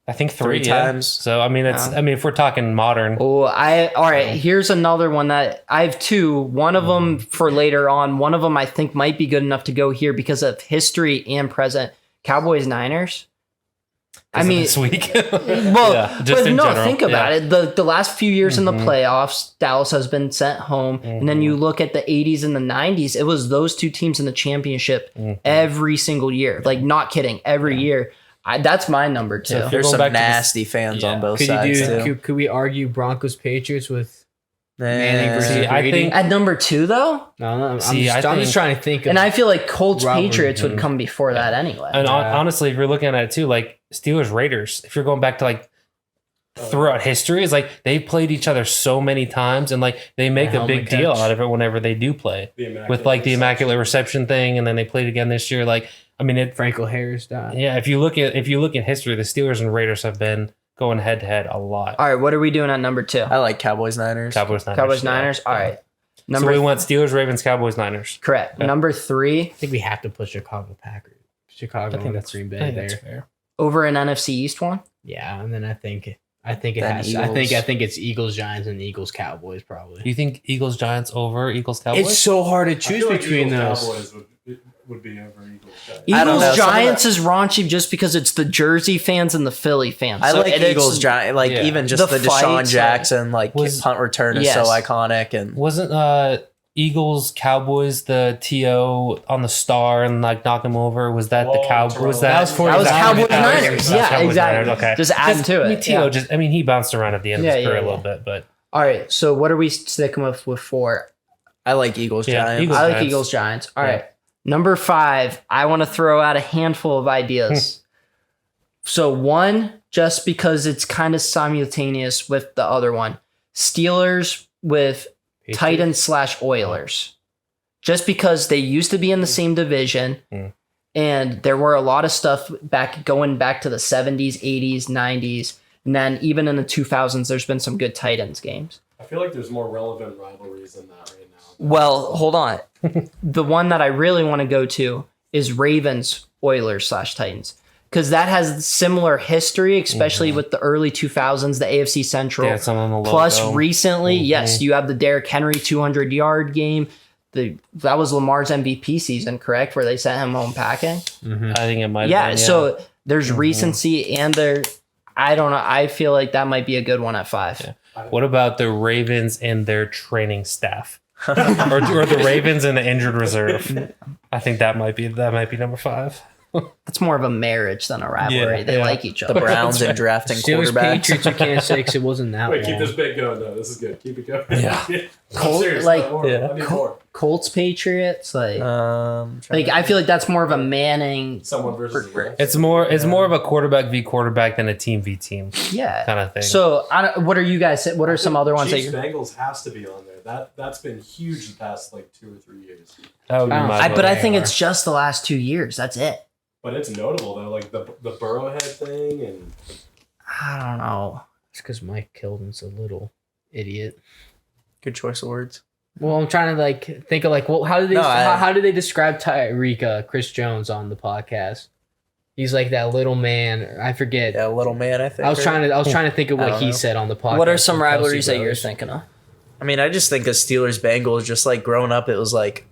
S2: I think three
S4: times.
S2: So I mean, if we're talking modern,
S1: all right. Here's another one that I have 2. One of them for later on. One of them I think might be good enough to go here because of history and present. Cowboys Niners. I mean,
S2: this week.
S1: Well,
S2: just in general.
S1: Think about it. The last few years in the playoffs, Dallas has been sent home, and then you look at the 80s and the 90s. It was those 2 teams in the championship every single year. Like, not kidding, every year. That's my number 2.
S2: So
S4: There's some
S2: back to
S4: nasty fans on both sides too.
S3: Could we argue Broncos Patriots with
S4: Manning
S3: versus
S2: I
S3: Brady?
S2: think
S1: At number 2, though,
S3: I'm
S2: See, I
S3: just
S2: think-
S3: trying to think.
S1: and I feel like Colts
S3: Robert,
S1: Patriots would come before that anyway.
S2: and honestly, if you're looking at it too, like Steelers Raiders, if you're going back to like throughout history, it's like they've played each other so many times, and like they make a big deal out of it whenever they do play with like the Immaculate Reception thing, and then they played again this year. Like, I mean,
S3: Franco Harris died.
S2: yeah. If you look at history, the Steelers and Raiders have been going head to head a lot.
S1: All right, what are we doing at number 2?
S4: I like Cowboys Niners.
S2: Cowboys Niners.
S1: Cowboys Niners. All right,
S2: So we went Steelers, Ravens, Cowboys, Niners.
S1: correct.
S2: Yeah.
S1: Number 3
S3: I think we have to put Chicago Packers. Chicago and Green Bay there.
S2: fair.
S1: over an NFC East one.
S3: Yeah, and then I think it
S4: Then
S3: has. I
S4: Eagles.
S3: think it's Eagles, Giants, and Eagles, Cowboys probably.
S2: Do you think Eagles, Giants over Eagles, Cowboys?
S3: It's so hard to
S5: I
S3: choose
S5: feel like
S3: between
S5: Eagles,
S3: those.
S5: Cowboys would be over Eagles. Giants.
S4: I don't know,
S1: Eagles
S4: some of
S1: Giants is raunchy just because it's the Jersey fans and the Philly fans.
S4: I
S1: So
S4: like
S1: it's-
S4: Eagles Giants. Like
S2: yeah.
S4: even just
S1: The
S4: the Deshaun
S1: fights,
S4: Jackson like
S2: was-
S4: punt return is
S1: Yes.
S4: so iconic, and
S2: Wasn't Eagles, Cowboys the TO on the star and like knock him over? Was that the
S5: Whoa,
S2: Cowboys?
S5: Terrell.
S2: Was
S3: That was
S1: That was Cowboys
S2: Niners.
S1: Niners.
S2: That was
S1: Yeah,
S2: Cowboys
S1: exactly.
S2: Niners, okay.
S1: Just adding to it.
S2: T.O.
S1: Yeah.
S2: just, I mean, he bounced around at the end of
S1: Yeah,
S2: his career
S1: yeah,
S2: a little
S1: yeah.
S2: bit, but
S1: All right, so what are we sticking with 4?
S4: I like Eagles
S2: Yeah,
S4: Giants.
S2: Eagles.
S1: I like
S2: Giants.
S1: Eagles Giants. All
S2: Yeah.
S1: right, number 5. I want to throw out a handful of ideas. So 1, just because it's kind of simultaneous with the other one, Steelers with Titans/Oilers. Just because they used to be in the same division, and there were a lot of stuff going back to the 70s, 80s, 90s, and then even in the 2000s, there's been some good Titans games.
S5: I feel like there's more relevant rivalries than that right now.
S1: Well, hold on. The one that I really want to go to is Ravens Oilers/Titans, because that has similar history, especially with the early 2000s, the AFC Central.
S2: yeah, some on the logo.
S1: Plus, recently, yes, you have the Derrick Henry 200-yard game. That was Lamar's MVP season, correct? Where they sent him home packing.
S2: I think it might.
S1: Yeah.
S2: have been,
S1: So there's recency, and I don't know. I feel like that might be a good one at 5.
S2: What about the Ravens and their training staff, or the Ravens and the injured reserve? I think that might be number 5.
S1: It's more of a marriage than a rivalry.
S2: Yeah,
S1: they
S2: yeah.
S1: like each
S4: The
S1: other.
S4: Browns and drafting
S3: Steelers,
S4: quarterbacks.
S3: Patriots, you can't say because it wasn't that
S5: Wait,
S3: long.
S5: keep this bit going though. This is good. Keep it going.
S2: Yeah.
S5: I'm serious.
S1: like-
S5: I want more. I need more.
S1: Colts Patriots, like
S4: Trying
S1: I feel like that's more of a Manning.
S5: Someone versus the Rams.
S2: It's more of a quarterback v quarterback than a team v team
S1: Yeah.
S2: kind of thing.
S1: So what are you guys? What are some other ones that
S5: Chiefs
S1: you?
S5: Bengals has to be on there. That's been huge the past like 2 or 3 years.
S2: that would be my
S1: But I
S2: vote.
S1: think it's just the last 2 years. That's it.
S5: But it's notable though, like the Burrowhead thing and
S1: I don't know.
S3: It's because Mike Kilden's a little idiot.
S4: Good choice of words.
S3: Well, I'm trying to like think of like, well, how did they
S4: No,
S3: how did they describe Tyreek Chris Jones on the podcast? He's like that little man. I forget.
S4: Yeah, little man. I think
S3: I was trying to think of what he said on the podcast.
S1: What are some
S3: with
S1: rivalries
S3: Kelsey
S1: that you're
S3: brothers.
S1: thinking of?
S4: I mean, I just think of Steelers Bengals. Just like growing up, it was like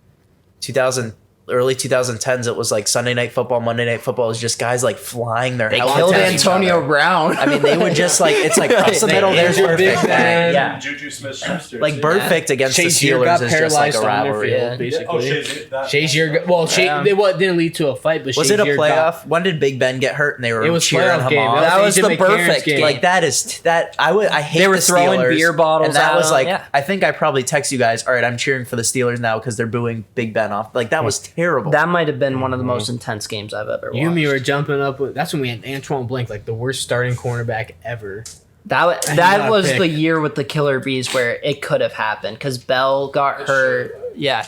S4: 2000. Early 2010s, it was like Sunday Night Football, Monday Night Football. It was just guys like flying their
S1: They
S4: helmets
S1: killed
S4: at each
S1: Antonio
S4: other.
S1: Brown.
S4: I mean, they would just like, it's like across the
S3: They
S4: middle. There's
S3: injured
S4: perfect.
S3: Big Ben.
S4: Yeah.
S5: Juju Smith-Schuster.
S4: Like Birdfict against the
S3: Shazier
S4: Steelers
S3: got
S4: is just like
S3: paralyzed
S4: a
S3: on their
S4: rivalry.
S3: field,
S1: Yeah.
S5: Oh,
S3: basically.
S5: Shazier.
S1: Yeah.
S3: It didn't lead to a fight, but
S4: Was it a
S3: Shazier
S4: playoff? When did Big Ben get hurt and they were
S3: It was
S4: cheering
S3: playoff
S4: him
S3: game.
S4: on?
S1: That was
S3: AJ
S1: the
S3: McCarron's
S1: perfect
S3: game.
S4: Like that is that I hate
S1: They were
S4: the
S1: throwing
S4: Steelers,
S1: beer bottles
S4: and that
S1: at
S4: was
S1: them,
S4: like
S1: yeah.
S4: I think I probably text you guys. All right, I'm cheering for the Steelers now because they're booing Big Ben off. Like that was terrible.
S1: That might have been one of the most intense games I've ever watched.
S3: You and me were jumping up. That's when we had Antoine Blank, like the worst starting cornerback ever.
S1: That
S3: not
S1: was
S3: pick.
S1: the year with the Killer Bees where it could have happened because Bell got hurt. Yeah.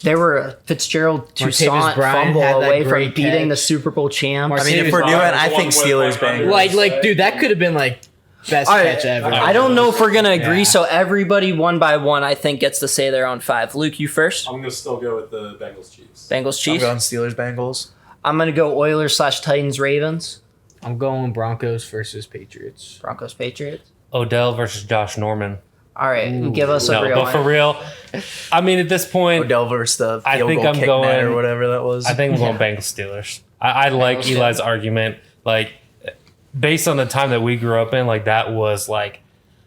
S1: They were Fitzgerald Toussaint
S3: Bryant
S1: fumble
S3: had that
S1: away from
S3: great
S1: beating the
S3: catch.
S1: Super Bowl champs.
S4: I mean, if we're doing, I think Steelers Bengals.
S3: Like, dude, that could have been like best catch ever.
S1: I don't know if we're gonna agree.
S3: Yeah.
S1: So everybody one by one, I think, gets to say their own five. Luke, you first.
S5: I'm gonna still go with the Bengals Chiefs.
S1: Bengals,
S4: I'm
S1: Chiefs.
S4: going Steelers Bengals.
S1: I'm gonna go Oilers / Titans, Ravens,
S3: I'm going Broncos versus Patriots.
S1: Broncos, Patriots.
S2: Odell versus Josh Norman.
S1: All right, give us a
S2: No,
S1: real
S2: but for
S1: one.
S2: real, I mean, at this point,
S4: Odell versus the
S2: I
S4: field
S2: think
S4: goal
S2: I'm
S4: kick
S2: going-
S4: net or whatever that was.
S2: I think I'm going Bengals Steelers. I like
S1: Bengals,
S2: Eli's argument. Like, based on the time that we grew up in, like that was like,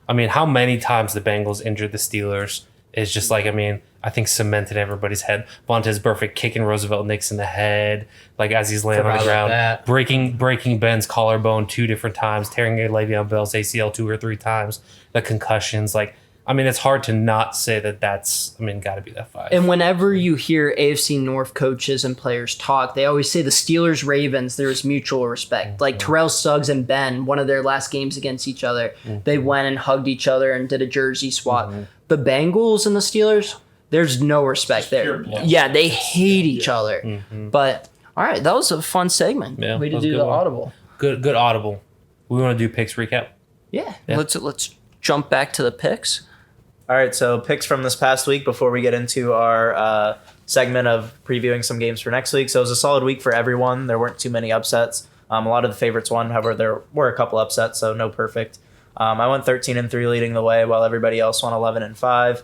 S2: I mean, how many times the Bengals injured the Steelers is just like, I mean, I think cemented in everybody's head. Vontaze Burfict kicking Roosevelt Nix in the head, like as he's laying on
S3: Forgot
S2: the
S3: about
S2: ground,
S3: that.
S2: breaking Ben's collarbone 2 different times, tearing Le'Veon Bell's ACL 2 or 3 times, the concussions, like. I mean, it's hard to not say that that's, I mean, got to be that 5.
S1: And whenever you hear AFC North coaches and players talk, they always say the Steelers Ravens, there's mutual respect. Like Terrell Suggs and Ben, one of their last games against each other, they went and hugged each other and did a jersey swap. The Bengals and the Steelers, there's no respect there.
S5: pure blood.
S1: Yeah, they hate each other. But all right, that was a fun segment.
S2: Yeah,
S1: Way
S2: that
S1: to
S2: was a
S1: do
S2: good
S1: the
S2: one.
S1: audible.
S2: Good audible. We want to do picks recap.
S1: Yeah,
S2: Yeah.
S1: let's jump back to the picks.
S4: All right, so picks from this past week before we get into our segment of previewing some games for next week. So it was a solid week for everyone. There weren't too many upsets. A lot of the favorites won. However, there were a couple upsets, so no perfect. I went 13-3 leading the way while everybody else won 11-5.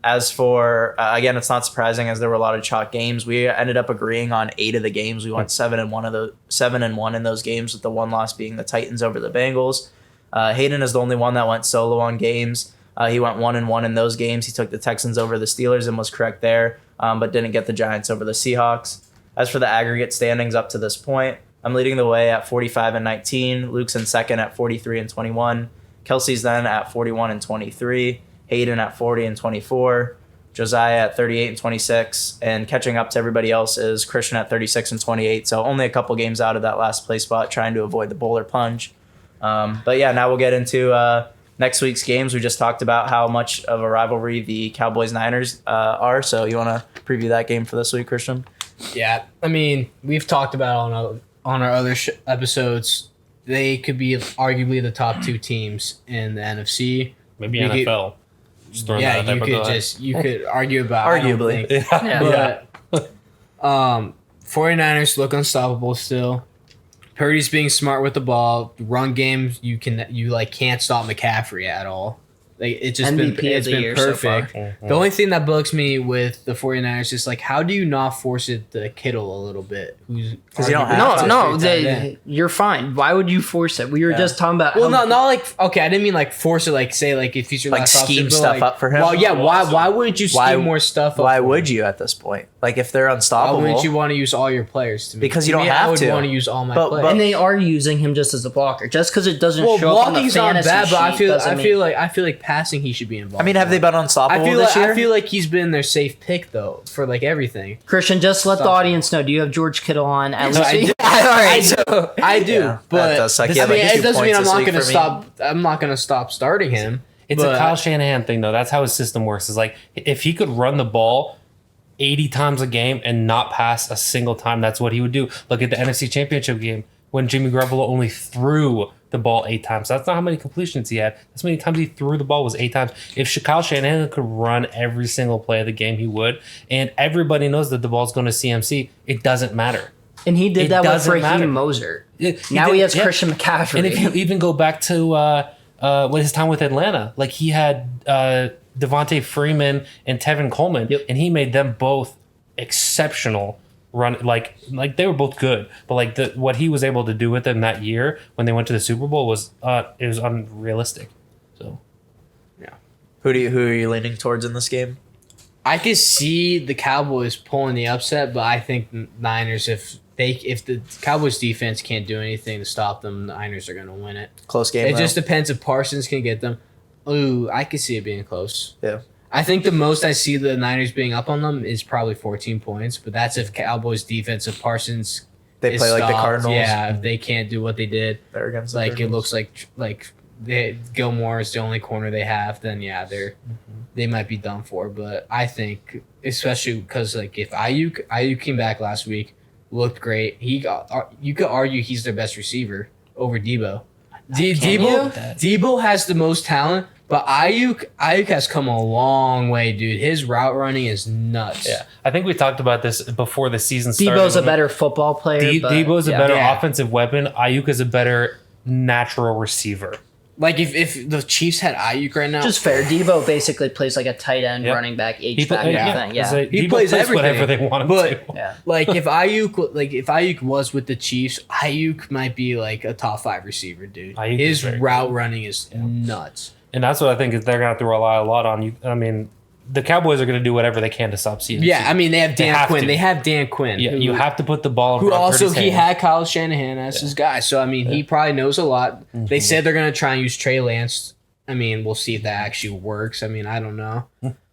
S4: As for, again, it's not surprising as there were a lot of chalk games. We ended up agreeing on 8 of the games. We went 7-1 in those games, with the one loss being the Titans over the Bengals. Hayden is the only one that went solo on games. He went 1-1 in those games. He took the Texans over the Steelers and was correct there, but didn't get the Giants over the Seahawks. As for the aggregate standings up to this point, I'm leading the way at 45-19. Luke's in second at 43-21. Kelsey's then at 41-23. Hayden at 40-24. Josiah at 38-26. And catching up to everybody else is Christian at 36-28. So only a couple games out of that last place spot, trying to avoid the bowler plunge. But yeah, now we'll get into next week's games. We just talked about how much of a rivalry the Cowboys-Niners are. So you want to preview that game for this week, Christian?
S3: Yeah, I mean, we've talked about on our other episodes. They could be arguably the top 2 teams in the NFC.
S2: Maybe
S3: You could-
S2: NFL. Just throwing
S3: Yeah,
S2: that out there,
S3: you
S2: but go
S3: could
S2: ahead.
S3: you could argue about I don't
S4: Arguably.
S3: think.
S1: Yeah.
S3: But 49ers look unstoppable still. Purdy's being smart with the ball. Run game, you can't stop McCaffrey at all. Like it's just
S1: MVP
S3: been
S1: of
S3: it's
S1: the
S3: been
S1: year so far.
S3: perfect. The only thing that bugs me with the 49ers is like how do you not force it to Kittle a little bit? Who's
S4: 'Cause you don't have
S3: arguably
S4: to.
S1: No,
S3: the third tight end.
S1: you're fine. Why would you force it? We were just talking about.
S3: Well,
S1: how-
S3: not like okay. I didn't mean like force it. Like say like if he's your
S4: Like
S3: last option,
S4: scheme
S3: but,
S4: stuff
S3: like,
S4: up for him?
S3: Well, yeah. Why
S5: Also,
S3: wouldn't you scheme
S4: why-
S3: more stuff?
S4: Why
S3: up for
S4: would
S3: him?
S4: you at this point? Like if they're
S3: Why
S4: unstoppable,
S3: wouldn't you want to use all your players? To me?
S4: Because you
S3: To
S4: don't
S3: me,
S4: have
S3: I would
S4: to.
S3: want to use all my
S4: But-
S3: players.
S1: and they are using him just as a blocker, just because it doesn't
S3: well,
S1: show up on the
S3: blocking's
S1: fantasy
S3: not bad, but I
S1: sheet
S3: feel
S1: doesn't mean-
S3: I feel like passing he should be involved.
S4: I mean, have they been unstoppable this year?
S3: I feel like he's been their safe pick though for like everything.
S1: Christian, just let the
S3: Stop it.
S1: audience know. Do you have George Kittle on at
S3: No,
S1: least?
S3: I do.
S1: All right, so
S3: I do,
S4: Yeah,
S3: but
S4: that does suck. He
S3: I
S4: had,
S3: mean,
S4: like, 2
S3: it doesn't mean
S4: points
S3: I'm
S4: this
S3: not
S4: week
S3: going to
S4: for me.
S3: stop. I'm not going to stop starting him.
S2: It's
S3: But-
S2: a Kyle Shanahan thing, though. That's how his system works. Is like if he could run the ball 80 times a game and not pass a single time, that's what he would do. Look at the NFC Championship game when Jimmy Garoppolo only threw the ball 8 times. That's not how many completions he had. That's how many times he threw the ball was 8 times. If Kyle Shanahan could run every single play of the game, he would. And everybody knows that the ball's going to CMC. It doesn't matter.
S1: And he did that with
S2: doesn't matter.
S1: Raheem Moser.
S2: He
S1: Now
S2: did-
S1: he has
S2: yeah.
S1: Christian McCaffrey.
S2: And if you even go back to with his time with Atlanta, like he had Devontae Freeman and Tevin Coleman,
S1: Yep.
S2: and he made them both exceptional run. Like they were both good, but like what he was able to do with them that year when they went to the Super Bowl was it was unrealistic. So
S4: Who are you leaning towards in this game?
S3: I could see the Cowboys pulling the upset, but I think Niners, if the Cowboys defense can't do anything to stop them, the Niners are going to win it.
S4: Close game.
S3: It
S4: though?
S3: just depends if Parsons can get them. Ooh, I could see it being close.
S4: Yeah.
S3: I think the most I see the Niners being up on them is probably 14 points, but that's if Cowboys defense, if Parsons
S4: They
S3: is
S4: play like the
S3: stopped,
S4: Cardinals.
S3: Yeah, if they can't do what they did,
S4: They're against the
S3: like it
S4: Cardinals.
S3: looks like Gilmore is the only corner they have, then yeah, they might be done for. But I think, especially because like if Ayuk came back last week, looked great. You could argue he's their best receiver over Debo. Debo has the most talent, but Ayuk has come a long way, dude. His route running is nuts.
S2: yeah, I think we talked about this before the season started.
S1: Debo's a better football player. but
S2: Debo's a
S1: yeah.
S2: better
S3: Yeah.
S2: offensive weapon. Ayuk is a better natural receiver.
S3: Like if the Chiefs had Ayuk right now,
S1: Just fair. Debo basically plays like a tight end,
S2: Yep.
S1: running back,
S2: He
S1: H back,
S2: play-
S1: everything.
S2: it's
S1: Yeah.
S2: like
S3: He
S2: Debo
S3: plays
S2: plays
S3: everything.
S2: whatever they want him
S3: But-
S2: to.
S1: Yeah.
S3: like if Ayuk was with the Chiefs, Ayuk might be like a top 5 receiver, dude.
S2: Ayuk
S3: His
S2: is very
S3: route running is nuts.
S2: And that's what I think is they're gonna have to rely a lot on you. I mean, the Cowboys are gonna do whatever they can to stop CMC.
S3: Yeah, I mean they have Dan
S2: have
S3: Quinn.
S2: to.
S3: They have Dan Quinn.
S2: Yeah, you have to put the ball in
S3: who
S2: front of
S3: also
S2: Curtis
S3: he
S2: Hands.
S3: had Kyle Shanahan as his guy. So I mean he probably knows a lot. They said they're gonna try and use Trey Lance. I mean, we'll see if that actually works. I mean, I don't know.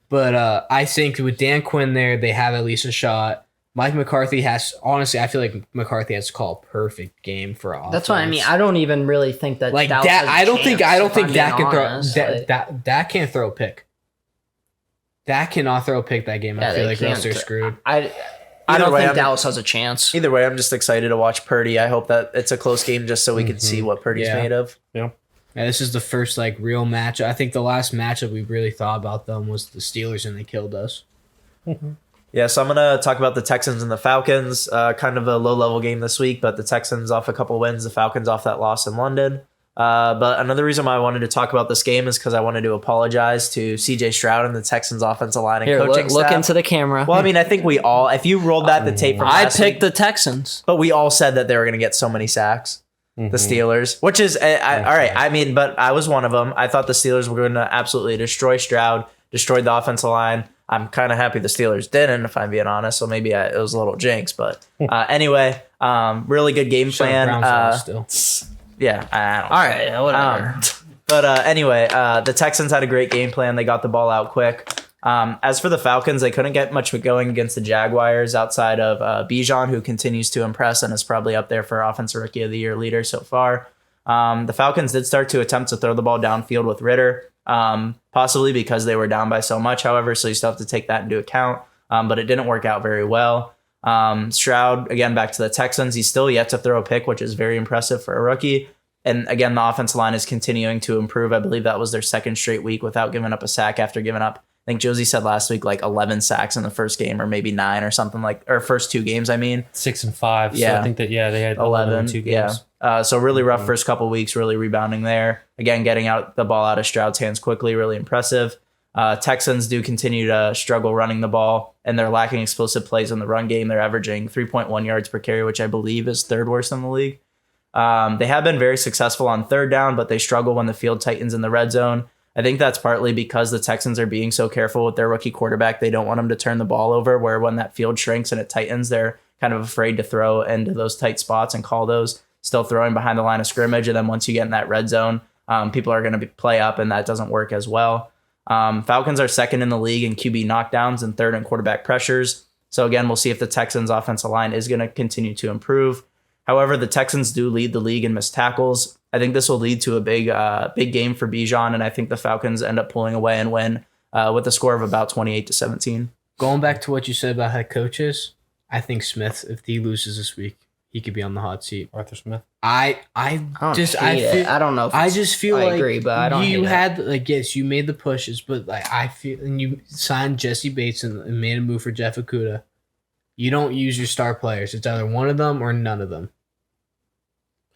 S3: But I think with Dan Quinn there, they have at least a shot. Mike McCarthy honestly, I feel like McCarthy has to call a perfect game for offense.
S1: That's what I mean. I don't even really think that.
S3: Like
S1: Dallas
S3: that,
S1: has a
S3: I don't think
S1: chance, if I'm
S3: Dak
S1: being
S3: can throw.
S1: honest.
S3: Dak can't throw a pick. Dak cannot throw a pick that game.
S1: Yeah,
S3: I feel
S1: they
S3: like or else
S1: can't.
S3: they're screwed.
S1: I
S4: Either
S1: don't
S4: way,
S1: think
S4: I'm-
S1: Dallas has a chance.
S4: Either way, I'm just excited to watch Purdy. I hope that it's a close game just so we can see what Purdy's
S3: Yeah.
S4: made of.
S3: Yeah, this is the first like real match. I think the last matchup we really thought about them was the Steelers, and they killed us.
S4: Yeah, so I'm going to talk about the Texans and the Falcons. Kind of a low-level game this week, but the Texans off a couple wins, the Falcons off that loss in London. But another reason why I wanted to talk about this game is because I wanted to apologize to CJ Stroud and the Texans offensive line and
S1: Here,
S4: coaching
S1: look
S4: staff.
S1: into the camera.
S4: Well, I mean, I think we all, if you rolled the tape from
S1: I
S4: last
S1: picked
S4: week,
S1: the Texans.
S4: but we all said that they were going to get so many sacks. The Steelers, which is all right. I mean, but I was one of them. I thought the Steelers were going to absolutely destroy Stroud, destroyed the offensive line. I'm kind of happy the Steelers didn't, if I'm being honest. So maybe it was a little jinx, but anyway, really good game plan.
S3: Still.
S4: Yeah, I don't.
S1: All right, whatever.
S4: But anyway, the Texans had a great game plan. They got the ball out quick. As for the Falcons, they couldn't get much going against the Jaguars outside of Bijan, who continues to impress and is probably up there for Offensive Rookie of the Year leader so far. The Falcons did start to attempt to throw the ball downfield with Ritter, possibly because they were down by so much, however, so you still have to take that into account. But it didn't work out very well. Stroud, again, back to the Texans. He's still yet to throw a pick, which is very impressive for a rookie. And again, the offensive line is continuing to improve. I believe that was their second straight week without giving up a sack after giving up, I think Josie said last week, like 11 sacks in the first game or maybe 9 or something or first 2 games, I mean.
S2: 6 and 5. So
S4: Yeah.
S2: I think that, they had
S4: 11
S2: in 2 games.
S4: Yeah. So really rough first couple weeks, really rebounding there. Again, getting out the ball out of Stroud's hands quickly, really impressive. Texans do continue to struggle running the ball, and they're lacking explosive plays in the run game. They're averaging 3.1 yards per carry, which I believe is third worst in the league. They have been very successful on third down, but they struggle when the field tightens in the red zone. I think that's partly because the Texans are being so careful with their rookie quarterback. They don't want him to turn the ball over, where when that field shrinks and it tightens, they're kind of afraid to throw into those tight spots and call those. Still throwing behind the line of scrimmage, and then once you get in that red zone, people are going to play up, and that doesn't work as well. Falcons are second in the league in QB knockdowns and third in quarterback pressures. So again, we'll see if the Texans' offensive line is going to continue to improve. However, the Texans do lead the league in missed tackles. I think this will lead to a big game for Bijan, and I think the Falcons end up pulling away and win with a score of about 28-17.
S3: Going back to what you said about head coaches, I think Smith, if he loses this week, he could be on the hot seat.
S2: Arthur Smith.
S3: I
S1: don't
S3: just
S1: hate it. I don't know. If
S3: I just feel
S1: I
S3: like
S1: agree, but I don't
S3: you
S1: hate it.
S3: had like yes, you made the pushes, but like I feel and you signed Jesse Bates and made a move for Jeff Okuda. you don't use your star players. It's either one of them or none of them.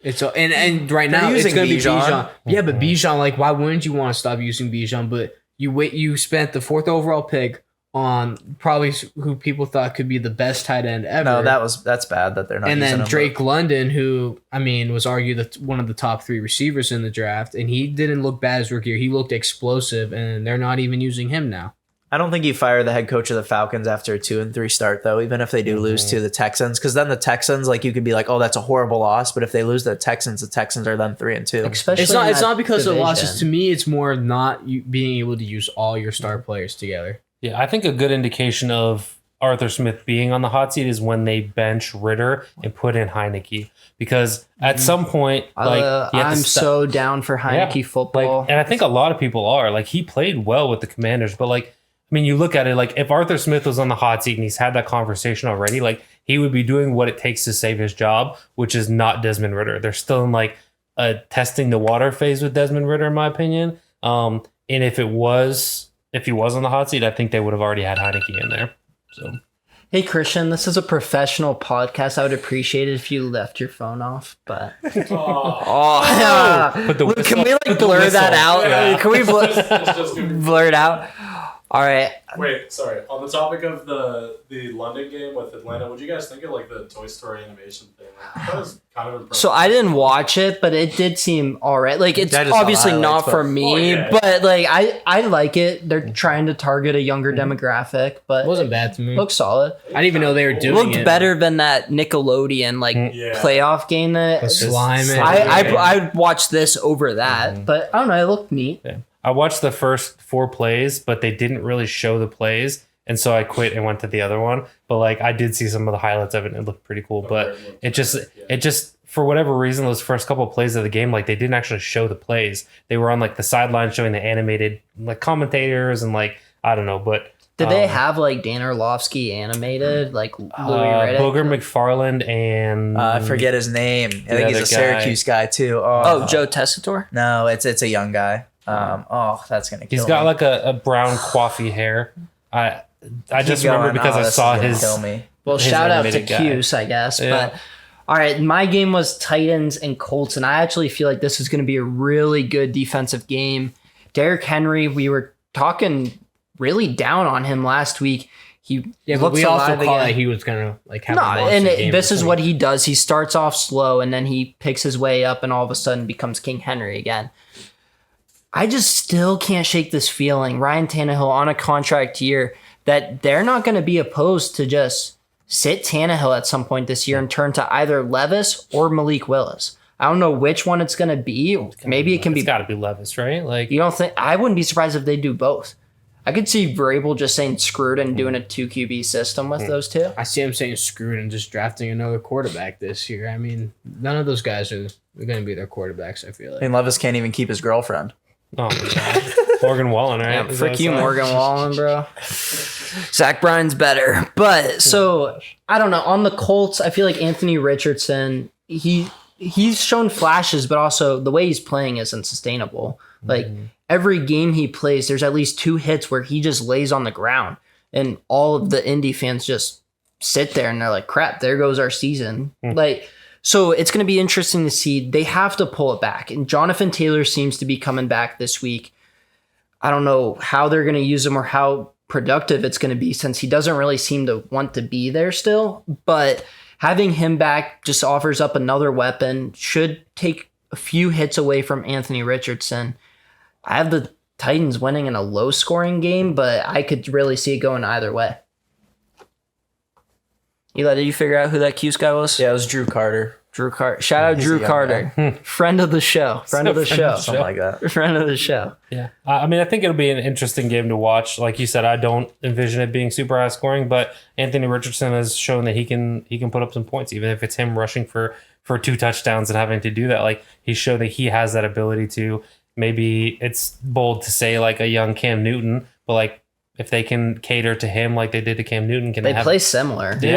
S3: It's and right now it's going to be Bijan. Yeah, but Bijan, like, why wouldn't you want to stop using Bijan? But you spent the 4th overall pick on probably who people thought could be the best tight end ever.
S4: No, that's bad that they're not.
S3: And
S4: using
S3: then
S4: him,
S3: Drake London, who was argued one of the top 3 receivers in the draft, and he didn't look bad as rookie year. He looked explosive, and they're not even using him now.
S4: I don't think you fire the head coach of the Falcons after a 2-3 start, though, even if they do lose to the Texans, because then the Texans, like, you could be like, oh, that's a horrible loss, but if they lose the Texans are then 3-2.
S1: Especially
S3: it's not because of losses. To me, it's more not you being able to use all your star players together.
S2: Yeah, I think a good indication of Arthur Smith being on the hot seat is when they bench Ritter and put in Heineke, because at some point, like,
S1: I'm so down for Heineke football,
S2: and I think a lot of people are. Like, he played well with the Commanders, but like, I mean, you look at it, like, if Arthur Smith was on the hot seat and he's had that conversation already, like, he would be doing what it takes to save his job, which is not Desmond Ritter. They're still in, like, a testing the water phase with Desmond Ritter, in my opinion. And if he was on the hot seat, I think they would have already had Heineke in there. So,
S1: hey, Christian, this is a professional podcast. I would appreciate it if you left your phone off, but
S2: Put
S1: can we like blur that out?
S2: Yeah.
S1: Can we
S5: It's just gonna be-
S1: blur it out? All right.
S5: Wait, sorry. On the topic of the London game with Atlanta, what do you guys think of like the Toy Story animation thing? Like, that was kind of impressive.
S1: So I didn't watch it, but it did seem all right. Like, it's
S4: I just saw
S1: obviously
S4: highlights,
S1: not for
S4: but-
S1: me,
S5: Oh, yeah.
S1: but like I like it. They're trying to target a younger demographic, but
S3: It wasn't bad to me.
S1: looks solid.
S3: I didn't even know they were doing
S1: Looked
S3: it.
S1: better than that Nickelodeon like
S5: Yeah.
S1: playoff game that
S3: The slime. and-
S1: I watched this over that, but I don't know. It looked neat.
S2: yeah. I watched the first 4 plays, but they didn't really show the plays. And so I quit and went to the other one. But like, I did see some of the highlights of it and it looked pretty cool. But it just, for whatever reason, those first couple of plays of the game, like, they didn't actually show the plays. They were on like the sideline showing the animated like commentators and like, I don't know, but
S1: Did they have like Dan Orlovsky animated, like Louis Riddick?
S2: Booger McFarland and
S4: I forget his name. I think he's
S2: other
S4: a Syracuse guy too.
S1: Oh, Joe Tessitore?
S4: No, it's a young guy. That's gonna kill
S2: he's got
S4: me.
S2: like a brown coiffy hair. I just remember because I
S4: this
S2: saw
S4: is gonna
S2: his.
S4: kill me.
S1: Well,
S2: his
S1: shout out to
S2: animated guy.
S1: Cuse, I guess.
S2: Yeah.
S1: But all right, my game was Titans and Colts, and I actually feel like this is going to be a really good defensive game. Derrick Henry, we were talking really down on him last week. He
S3: but
S1: looks
S3: we also
S1: alive
S3: called
S1: again.
S3: that he was gonna like have
S1: No,
S3: a monster
S1: and
S3: game
S1: this
S3: or
S1: is
S3: something.
S1: what he does. He starts off slow, and then he picks his way up, and all of a sudden becomes King Henry again. I just still can't shake this feeling, Ryan Tannehill on a contract year, that they're not going to be opposed to just sit Tannehill at some point this year and turn to either Levis or Malik Willis. I don't know which one it's going to be. Maybe it can be.
S2: It's got to be Levis, right? Like,
S1: You don't think? I wouldn't be surprised if they do both. I could see Vrabel just saying screwed and doing a 2 QB system with those two.
S3: I see him saying screwed and just drafting another quarterback this year. I mean, none of those guys are going to be their quarterbacks, I feel like.
S4: And Levis can't even keep his girlfriend.
S2: oh my god, Morgan Wallen, right?
S1: Yeah,
S2: Is
S1: frick
S2: that
S1: you,
S2: what it's
S1: Morgan Wallen, bro. Zach Bryan's better. But so I don't know. On the Colts, I feel like Anthony Richardson, he's shown flashes, but also the way he's playing isn't sustainable. Like every game he plays, there's at least 2 hits where he just lays on the ground. And all of the Indy fans just sit there and they're like, crap, there goes our season. Like, so it's going to be interesting to see. They have to pull it back. And Jonathan Taylor seems to be coming back this week. I don't know how they're going to use him or how productive it's going to be since he doesn't really seem to want to be there still. But having him back just offers up another weapon, should take a few hits away from Anthony Richardson. I have the Titans winning in a low-scoring game, but I could really see it going either way. Eli, did you figure out who that Cuse guy was?
S4: Yeah, it was Drew Carter.
S1: Drew Carter. Shout out
S4: He's
S1: Drew
S4: a young
S1: Carter. Friend of the show. Friend of the show.
S4: Something like that.
S1: Friend of the show.
S2: Yeah, I mean, I think it'll be an interesting game to watch. Like you said, I don't envision it being super high scoring, but Anthony Richardson has shown that he can put up some points, even if it's him rushing for 2 touchdowns and having to do that. Like, he showed that he has that ability to. Maybe it's bold to say like a young Cam Newton, but like if they can cater to him like they did to Cam Newton, can
S1: They
S2: have
S1: play similar.
S2: Yeah,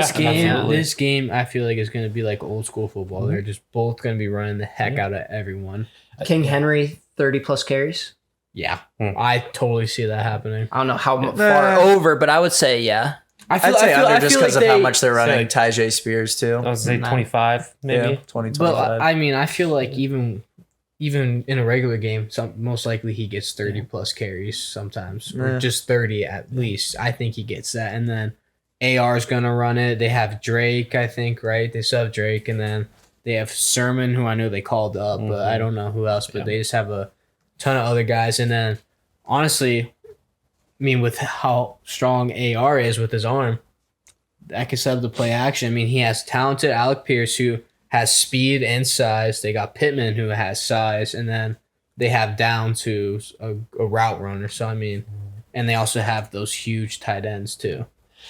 S3: This game, I feel like is going to be like old school football.
S2: Mm-hmm.
S3: They're just both going to be running the heck out of everyone.
S1: King Henry, 30 plus carries.
S3: Yeah,
S2: Hmm.
S3: I totally see that happening.
S1: I don't know how far over, but I would say yeah.
S4: I'd say under just because of how much they're running Tyjae Spears too.
S2: I would say 25, maybe.
S4: 20, 25.
S3: But I mean, I feel like even in a regular game, most likely he gets 30 plus carries sometimes, or just 30 at least. I think he gets that, and then AR is gonna run it. They have Drake, I think, right? They still have Drake, and then they have Sermon, who I know they called up, but I don't know who else. But they just have a ton of other guys, and then honestly, I mean, with how strong AR is with his arm, that can set up the play action. I mean, he has talented Alec Pierce, who has speed and size. They got Pittman, who has size, and then they have down to a route runner. So I mean, and they also have those huge tight ends too.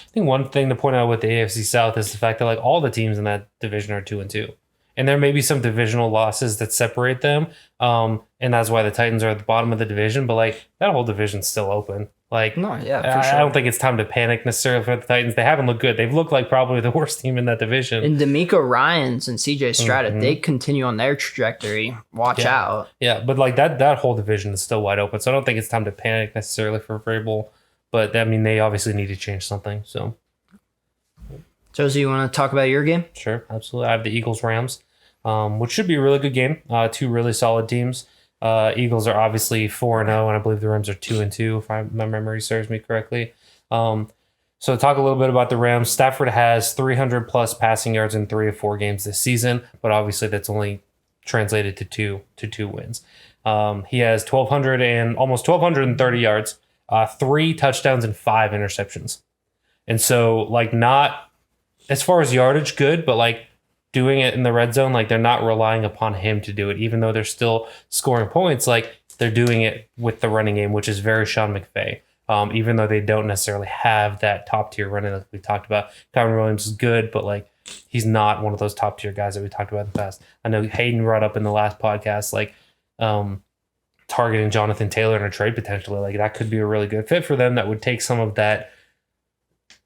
S2: I think one thing to point out with the AFC South is the fact that like all the teams in that division are 2-2, and there may be some divisional losses that separate them, and that's why the Titans are at the bottom of the division. But like that whole division's still open. Like,
S1: No, yeah, for
S2: I
S1: sure.
S2: don't think it's time to panic necessarily for the Titans. They haven't looked good. They've looked like probably the worst team in that division.
S1: And D'Amico Ryans and CJ Stroud, if they continue on their trajectory, watch out.
S2: Yeah, but like that whole division is still wide open. So I don't think it's time to panic necessarily for Vrabel. But I mean, they obviously need to change something. So
S1: Josie, you want to talk about your game?
S2: sure, absolutely. I have the Eagles Rams, which should be a really good game. Two really solid teams. Eagles are obviously 4-0, and I believe the Rams are 2-2, if my memory serves me correctly. So talk a little bit about the Rams. Stafford has 300 plus passing yards in 3 of 4 games this season, but obviously that's only translated to two wins. He has almost 1,230 yards, 3 touchdowns and 5 interceptions. And so like not as far as yardage, good, but like doing it in the red zone, like they're not relying upon him to do it, even though they're still scoring points. Like they're doing it with the running game, which is very Sean McVay. Even though they don't necessarily have that top tier running like we talked about. Kyron Williams is good, but like he's not one of those top tier guys that we talked about in the past. I know Hayden brought up in the last podcast, like targeting Jonathan Taylor in a trade potentially. Like that could be a really good fit for them. That would take some of that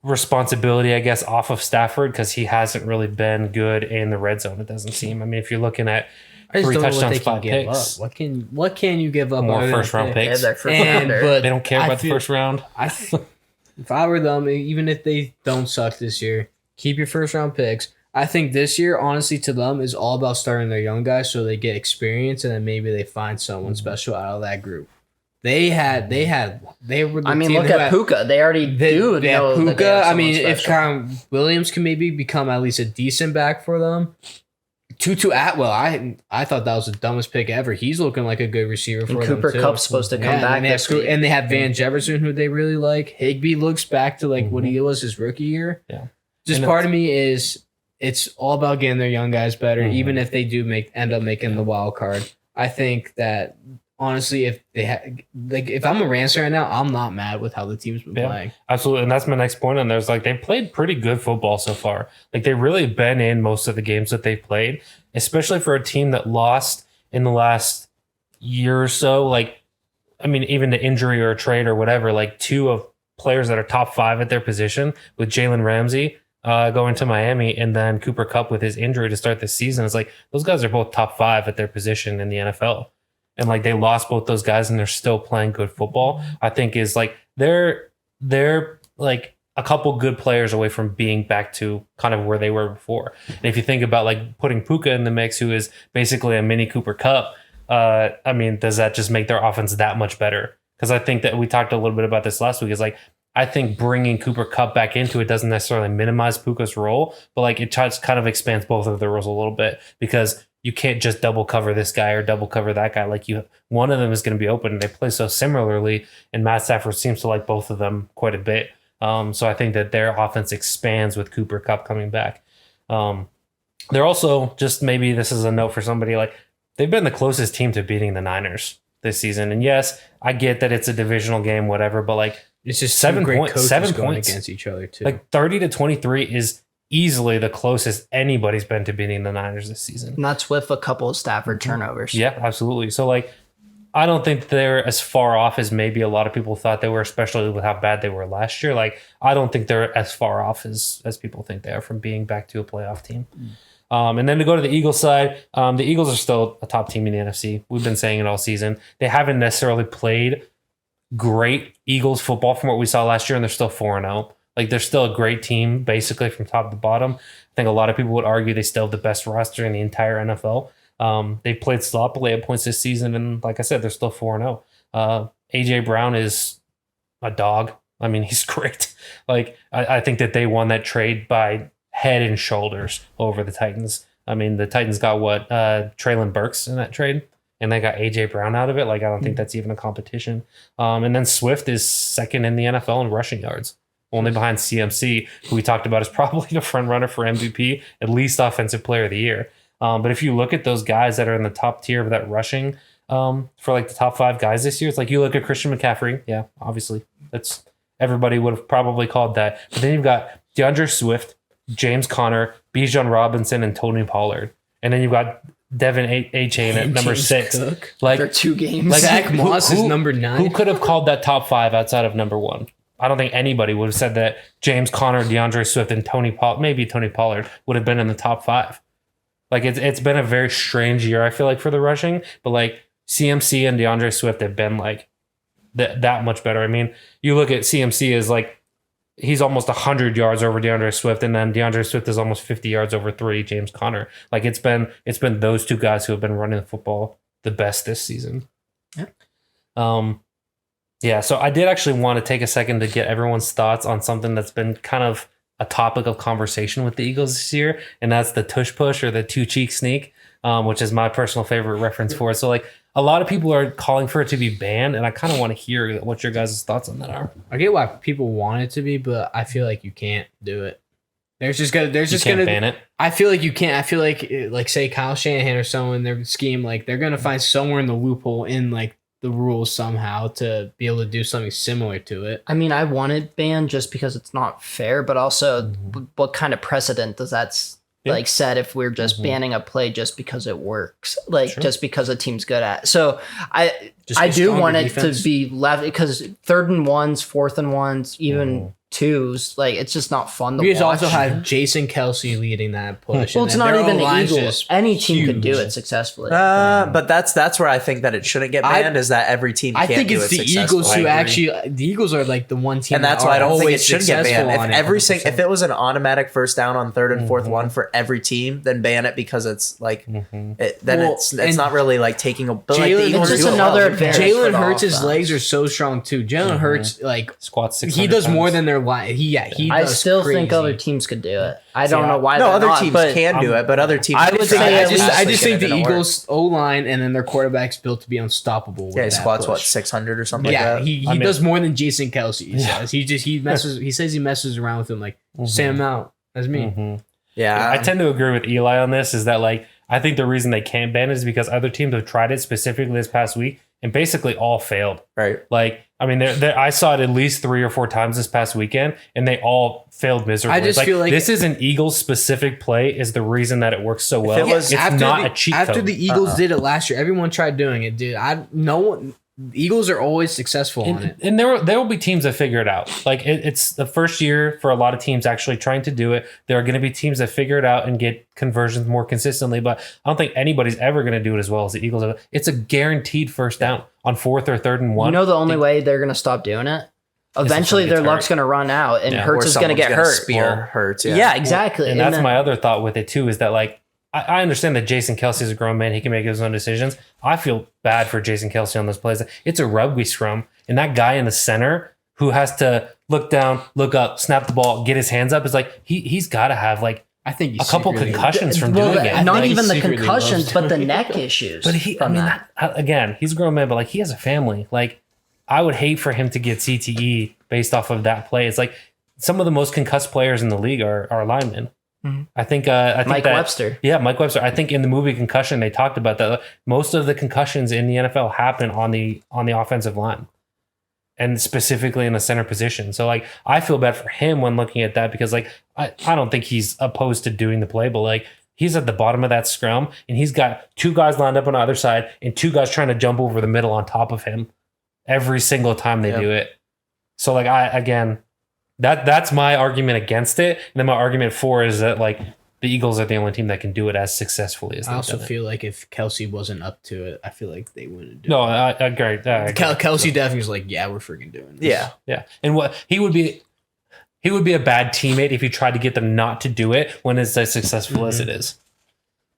S2: responsibility, I guess, off of Stafford, because he hasn't really been good in the red zone, it doesn't seem. I mean, if you're looking at 3 touchdowns, 5 picks.
S3: What can you give up?
S2: More first round picks.
S1: Yeah, first rounder.
S3: But
S2: They don't care about the first round.
S3: If I were them, even if they don't suck this year, keep your first round picks. I think this year, honestly, to them is all about starting their young guys so they get experience, and then maybe they find someone special out of that group. They were.
S1: I mean, look at Puka. They already do.
S3: They have Puka. I mean, if Kyron Williams can maybe become at least a decent back for them. Tutu Atwell, I thought that was the dumbest pick ever. He's looking like a good receiver for them
S1: Cooper
S3: too.
S1: Kupp's supposed to come back.
S3: And they have Van Jefferson, who they really like. Higbee looks back to like what he was his rookie year.
S2: Yeah.
S3: Just
S2: And
S3: part of me is it's all about getting their young guys better,
S2: Mhm.
S3: even if they do end up making the wild card. I think that honestly, if they if I'm a Rams fan right now, I'm not mad with how the team's been playing.
S2: Absolutely. And that's my next point. And there's like, they've played pretty good football so far. Like they've really been in most of the games that they've played, especially for a team that lost in the last year or so. Like, I mean, even to injury or a trade or whatever, like 2 of players that are top 5 at their position, with Jalen Ramsey going to Miami and then Cooper Kupp with his injury to start the season. It's like those guys are both top 5 at their position in the NFL. And like they lost both those guys and they're still playing good football. I think is like they're like a couple good players away from being back to kind of where they were before. And if you think about like putting Puka in the mix, who is basically a mini Cooper Kupp, I mean, does that just make their offense that much better? Because I think that we talked a little bit about this last week. Is like I think bringing Cooper Kupp back into it doesn't necessarily minimize Puka's role, but like it just kind of expands both of their roles a little bit, because you can't just double cover this guy or double cover that guy. Like one of them is going to be open, and they play so similarly. And Matt Stafford seems to like both of them quite a bit. So I think that their offense expands with Cooper Kupp coming back. They're also, just maybe this is a note for somebody, like they've been the closest team to beating the Niners this season. And yes, I get that it's a divisional game, whatever, but like
S3: It's just
S2: 7
S3: great
S2: points,
S3: coaches
S2: 7
S3: going
S2: points
S3: against each other too.
S2: Like 30-23 is easily the closest anybody's been to beating the Niners this season.
S1: And that's with a couple of Stafford turnovers.
S2: Yeah, absolutely. So like, I don't think they're as far off as maybe a lot of people thought they were, especially with how bad they were last year. Like, I don't think they're as far off as people think they are from being back to a playoff team. And then to go to the Eagles side, the Eagles are still a top team in the NFC. We've been saying it all season. They haven't necessarily played great Eagles football from what we saw last year, and they're still 4-0. Like they're still a great team, basically from top to bottom. I think a lot of people would argue they still have the best roster in the entire NFL. They played sloppily at points this season, and like I said, they're still 4-0. AJ Brown is a dog. I mean, he's great. Like I think that they won that trade by head and shoulders over the Titans. I mean, the Titans got what Treylon Burks in that trade, and they got AJ Brown out of it. Like I don't think that's even a competition. And then Swift is second in the NFL in rushing yards, only behind CMC, who we talked about is probably the front runner for MVP, at least Offensive Player of the Year. But if you look at those guys that are in the top tier of that rushing, for like the top 5 guys this year, it's like you look at Christian McCaffrey. Yeah, obviously that's everybody would have probably called that. But then you've got DeAndre Swift, James Conner, Bijan Robinson, and Tony Pollard, and then you've got Devin A-Chain at number 6.
S3: Cook.
S1: Like for 2 games.
S3: Like Zach Moss is number 9.
S2: Who could have called that top 5 outside of number 1? I don't think anybody would have said that James Conner, DeAndre Swift, and maybe Tony Pollard would have been in the top 5. Like it's been a very strange year, I feel like, for the rushing, but like CMC and DeAndre Swift have been like that much better. I mean, you look at CMC as like he's almost 100 yards over DeAndre Swift, and then DeAndre Swift is almost 50 yards over James Conner. Like it's been those 2 guys who have been running the football the best this season. Yeah. So I did actually want to take a second to get everyone's thoughts on something that's been kind of a topic of conversation with the Eagles this year, and that's the tush push or the 2-cheek sneak, which is my personal favorite reference for it. So like a lot of people are calling for it to be banned, and I kind of want to hear what your guys' thoughts on that are.
S3: I get why people want it to be, but I feel like you can't do it. There's just gonna
S2: ban it.
S3: I feel like you can't. I feel like say Kyle Shanahan or someone, their scheme, like they're gonna find somewhere in the loophole in like the rules somehow to be able to do something similar to it.
S1: I mean, I want it banned just because it's not fair, but also what kind of precedent does that like set if we're just banning a play just because it works, like just because a team's good at it. So I do want it to be left because 3rd and 1s, 4th and 1s, even 2s, like it's just not fun to watch.
S3: We also have Jason Kelsey leading that push.
S1: Well, it's not even the Eagles. Any team could do it successfully.
S4: But that's where I think that it shouldn't get banned, is that every team can't do it
S3: I think it's the Eagles who actually, the Eagles are like the one team,
S4: and that's why I don't think it should get banned. If it was an automatic first down on 3rd and 4th one for every team, then ban it, because it's like it's not really like taking a. But like the Eagles
S1: it's just another advantage.
S3: Jalen Hurts' legs are so strong too. Jalen Hurts like
S2: squats 600
S3: he does
S2: pounds.
S3: more than their line. He
S1: I
S3: does
S1: still
S3: crazy.
S1: think other teams could do it. I don't know why.
S4: No, other
S1: not,
S4: teams
S1: but
S4: can do it, but other teams.
S1: I would say
S3: I just think the Eagles O line and then their quarterback's built to be unstoppable.
S4: Yeah, he squats what 600 or something.
S3: Yeah,
S4: like that?
S3: he does more than Jason Kelsey. He says he messes. He says he messes around with him like Sam out. That's me.
S4: Yeah,
S2: I tend to agree with Eli on this. Is that like I think the reason they can't ban it is because other teams have tried it specifically this past week and basically all failed.
S4: Right.
S2: Like, I mean, I saw it at least 3 or 4 times this past weekend, and they all failed miserably.
S3: I just feel like
S2: this is an Eagles specific play is the reason that it works so well.
S4: It's
S2: not a cheat code.
S3: After the Eagles did it last year, everyone tried doing it, dude. Eagles are always successful on it.
S2: And there will be teams that figure it out. Like it's the first year for a lot of teams actually trying to do it. There are going to be teams that figure it out and get conversions more consistently, but I don't think anybody's ever going to do it as well as the Eagles have. It's a guaranteed first down on 4th or 3rd and 1.
S1: You know the only way they're going to stop doing it? Eventually their luck's going to run out and Hurts is going to get hurt.
S4: Spear Hurts.
S1: Yeah, exactly.
S2: And that's my other thought with it too, is that like I understand that Jason Kelsey is a grown man. He can make his own decisions. I feel bad for Jason Kelsey on those plays. It's a rugby scrum, and that guy in the center who has to look down, look up, snap the ball, get his hands up is like he's got to have like
S3: I think
S2: a couple concussions from doing it.
S1: Not even the concussions, but the neck issues.
S2: But again, he's a grown man, but like he has a family. Like I would hate for him to get CTE based off of that play. It's like some of the most concussed players in the league are linemen. I think
S1: Mike Webster.
S2: Yeah, Mike Webster. I think in the movie Concussion, they talked about that. Most of the concussions in the NFL happen on the offensive line, and specifically in the center position. So like, I feel bad for him when looking at that, because like I don't think he's opposed to doing the play, but like he's at the bottom of that scrum and he's got 2 guys lined up on the other side and 2 guys trying to jump over the middle on top of him every single time they do it. So like that's my argument against it. And then my argument for is that like the Eagles are the only team that can do it as successfully as
S3: I also feel like if Kelsey wasn't up to it, I feel like they wouldn't do it.
S2: No, I agree.
S3: Kelsey definitely was like, yeah, we're freaking doing this.
S4: Yeah.
S2: Yeah. And what he would be, he would be a bad teammate if you tried to get them not to do it when it's as successful as it is.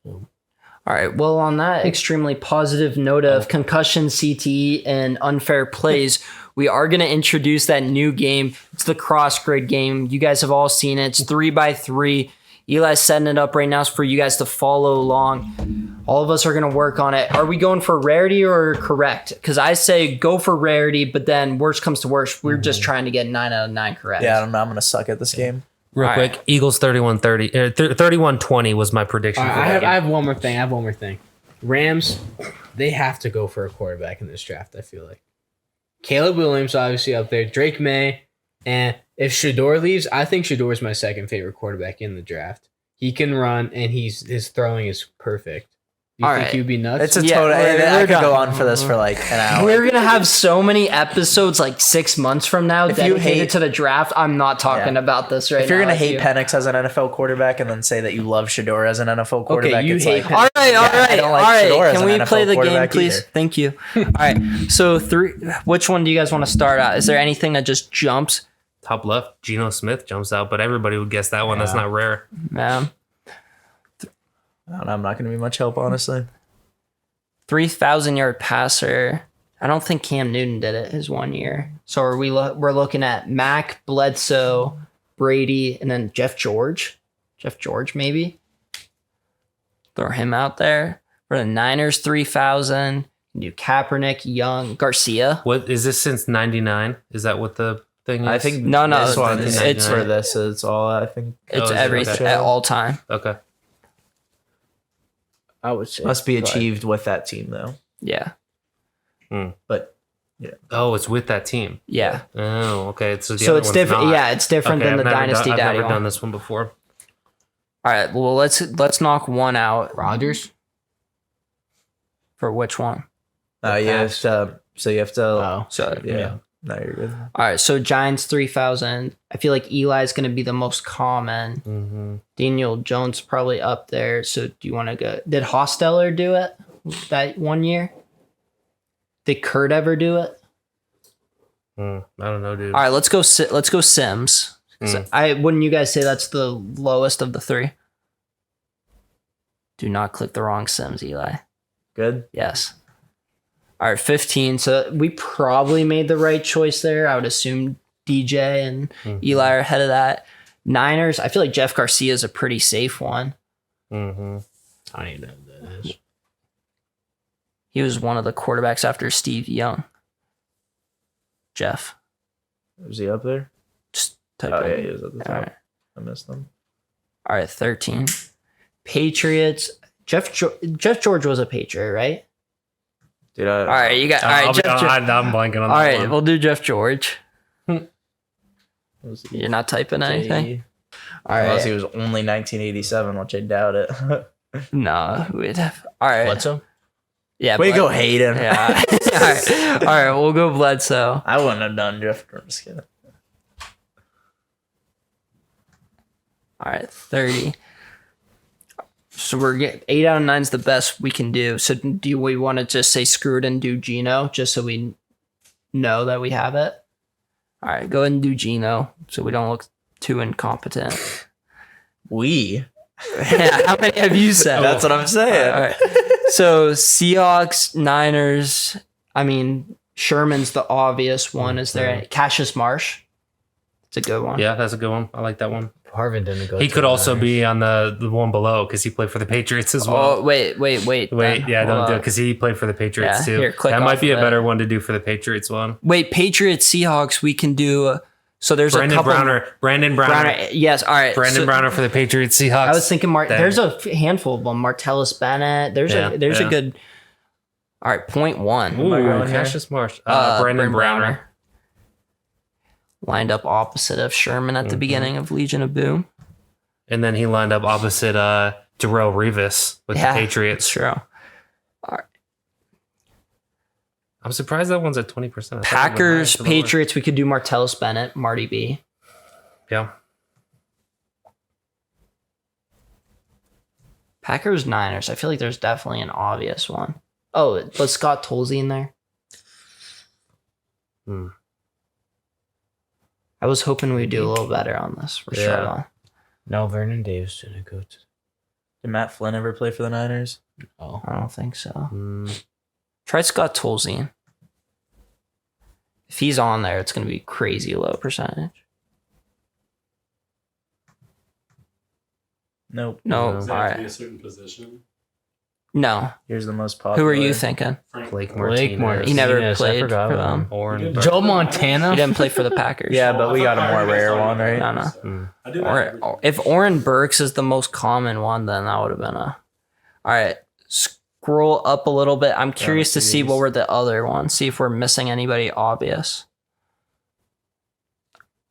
S1: All right. Well, on that extremely positive note of concussion, CTE, and unfair plays, we are going to introduce that new game. It's the cross grade game. You guys have all seen it. It's 3x3. Eli's setting it up right now for you guys to follow along. All of us are going to work on it. Are we going for rarity or correct? Because I say go for rarity, but then worst comes to worst, we're just trying to get 9 out of 9 correct.
S4: Yeah, I don't know. I'm going to suck at this game.
S2: Real quick, right. Eagles 31-30, 31-20 was my prediction.
S3: I have one more thing. Rams, they have to go for a quarterback in this draft, I feel like. Caleb Williams, obviously, up there. Drake May. And if Shedeur leaves, I think Shedeur is my second favorite quarterback in the draft. He can run, and his throwing is perfect. You think he'd be nuts?
S4: It's a total. I could go on for this for like an hour.
S1: We're gonna have so many episodes like 6 months from now dedicated to the draft. I'm not talking about this right now.
S4: If you're gonna hate Penix as an NFL quarterback and then say that you love Shedeur as an NFL quarterback,
S1: you hate
S4: like,
S1: all right.
S4: Shedeur
S1: Can we play the game, please?
S4: Either.
S1: Thank you. All right. So which one do you guys want to start at? Is there anything that just jumps?
S2: Top left, Geno Smith jumps out, but everybody would guess that one. Yeah. That's not rare.
S1: Man.
S4: I don't know, I'm not going to be much help, honestly.
S1: 3,000-yard passer. I don't think Cam Newton did it his 1 year. So we're looking at Mac, Bledsoe, Brady, and then Jeff George. Jeff George, maybe. Throw him out there. For the Niners, 3,000. Do Kaepernick, Young, Garcia.
S2: What is this since 99? Is that what the thing is?
S4: I think
S1: no.
S4: This one it's for this. It's all. I think
S1: it's everything at all time.
S2: Okay.
S3: I would say
S4: must be achieved with that team though.
S1: Yeah.
S4: But yeah.
S2: Oh, it's with that team.
S1: Yeah.
S2: Oh, okay.
S1: So it's different. Not. Yeah, it's different than the Dynasty Daddy.
S2: I've never done this one before.
S1: All right. Well, let's knock one out.
S3: Rodgers.
S1: For which one?
S4: You have to. So you have to.
S1: Oh. So
S4: yeah. No, you're good.
S1: All right, so Giants 3,000. I feel like Eli is going to be the most common.
S2: Mm-hmm.
S1: Daniel Jones probably up there. So do you want to go? Did Hosteller do it that 1 year? Did Kurt ever do it?
S2: I don't know, dude.
S1: All right, let's go Sims. Wouldn't you guys say that's the lowest of the three? Do not click the wrong Sims, Eli.
S4: Good.
S1: Yes. All right, 15. So we probably made the right choice there. I would assume DJ and Eli are ahead of that. Niners, I feel like Jeff Garcia is a pretty safe one.
S2: Mm-hmm.
S3: I don't even know who that is.
S1: He was one of the quarterbacks after Steve Young. Jeff.
S4: Was he up there?
S1: Just type in.
S4: Yeah, he was at the top.
S1: Right.
S4: I missed them.
S1: All right, 13. Patriots. Jeff George was a Patriot, right?
S4: Dude,
S1: all right, you got. All right,
S2: I'm blanking on that.
S1: All right,
S2: one.
S1: We'll do Jeff George. You're not typing anything.
S4: All right, unless he was only 1987, which I doubt it.
S1: No, we'd have. All right,
S3: Bledsoe.
S1: Yeah,
S4: way to go, Hayden.
S1: Yeah. all right, we'll go Bledsoe.
S4: I wouldn't have done Jeff. I'm just kidding.
S1: All right, 30. So we're getting 8 out of 9 is the best we can do. So do we want to just say screw it and do Geno just so we know that we have it? All right, go ahead and do Geno so we don't look too incompetent.
S4: Yeah,
S1: how many have you said?
S4: That's what I'm saying.
S1: All right. So Seahawks, Niners. I mean, Sherman's the obvious one. Is there Cassius Marsh? It's a good one.
S2: Yeah, that's a good one. I like that one.
S3: Harvin didn't go.
S2: He could also be on the one below because he played for the Patriots as well.
S1: Oh, wait.
S2: Yeah, don't do it because he played for the Patriots too.
S1: Here,
S2: that might be a better one to do for the Patriots one.
S1: Wait, Patriots, Seahawks, we can do. So there's
S2: Brandon
S1: a couple.
S2: Brandon Browner.
S1: Yes, all right.
S2: Brandon Browner for the Patriots, Seahawks.
S1: I was thinking there's a handful of them. Martellus Bennett. There's a good. All right, 0.1.
S2: Ooh, Cassius Marsh. Brandon Browner.
S1: Lined up opposite of Sherman at the beginning of Legion of Boom.
S2: And then he lined up opposite Darrelle Revis with the Patriots.
S1: True. All right.
S2: I'm surprised that one's at 20%.
S1: Packers, Patriots, we could do Martellus Bennett, Marty B.
S2: Yeah.
S1: Packers, Niners. I feel like there's definitely an obvious one. Oh, was Scott Tolzien in there? I was hoping we'd do a little better on this for sure. Though.
S3: No, Vernon Davis didn't go to.
S4: Did Matt Flynn ever play for the Niners?
S3: Oh,
S1: I don't think so. Try Scott Tolzien. If he's on there, it's going to be crazy low percentage.
S4: Nope.
S1: No,
S5: Does it
S1: all
S5: have to be
S1: right.
S5: a certain position?
S1: No.
S4: Here's the most popular.
S1: Who are you thinking?
S5: Frank
S3: Blake
S5: Gore.
S3: Martinez.
S1: He never
S3: Yes, I
S1: played
S3: forgot
S1: for
S3: about
S1: them.
S3: him.
S5: He
S3: Oren
S5: did.
S3: Burks.
S1: He
S3: Joe
S1: didn't
S3: Montana.
S1: play for the Packers.
S4: Yeah, but we got a more rare one, right?
S1: No.
S5: I did that.
S1: Or if Oren Burks is the most common one, then that would have been a. All right, scroll up a little bit. I'm curious to see what were the other ones. See if we're missing anybody obvious.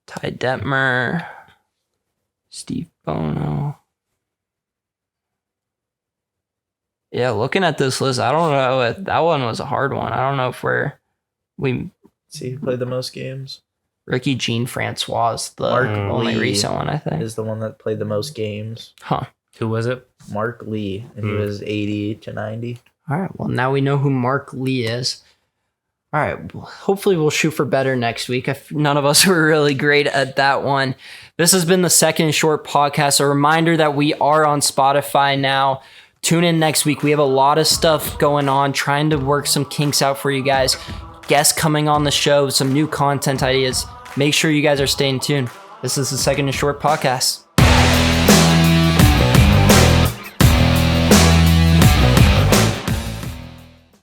S1: Ty Detmer, Steve Bono. Yeah, looking at this list, I don't know. That one was a hard one. I don't know if we
S4: See who played the most games?
S1: Ricky Jean Francois is the
S4: Mark
S1: only
S4: Lee
S1: recent one, I think.
S4: Is the one that played the most games.
S1: Huh.
S3: Who was it?
S4: Mark Lee, and he was 80 to 90.
S1: All right. Well, now we know who Mark Lee is. All right. Well, hopefully, we'll shoot for better next week. If none of us were really great at that one. This has been the Second Short Podcast. A reminder that we are on Spotify now. Tune in next week. We have a lot of stuff going on, trying to work some kinks out for you guys. Guests coming on the show, some new content ideas. Make sure you guys are staying tuned. This is the Second Short Podcast.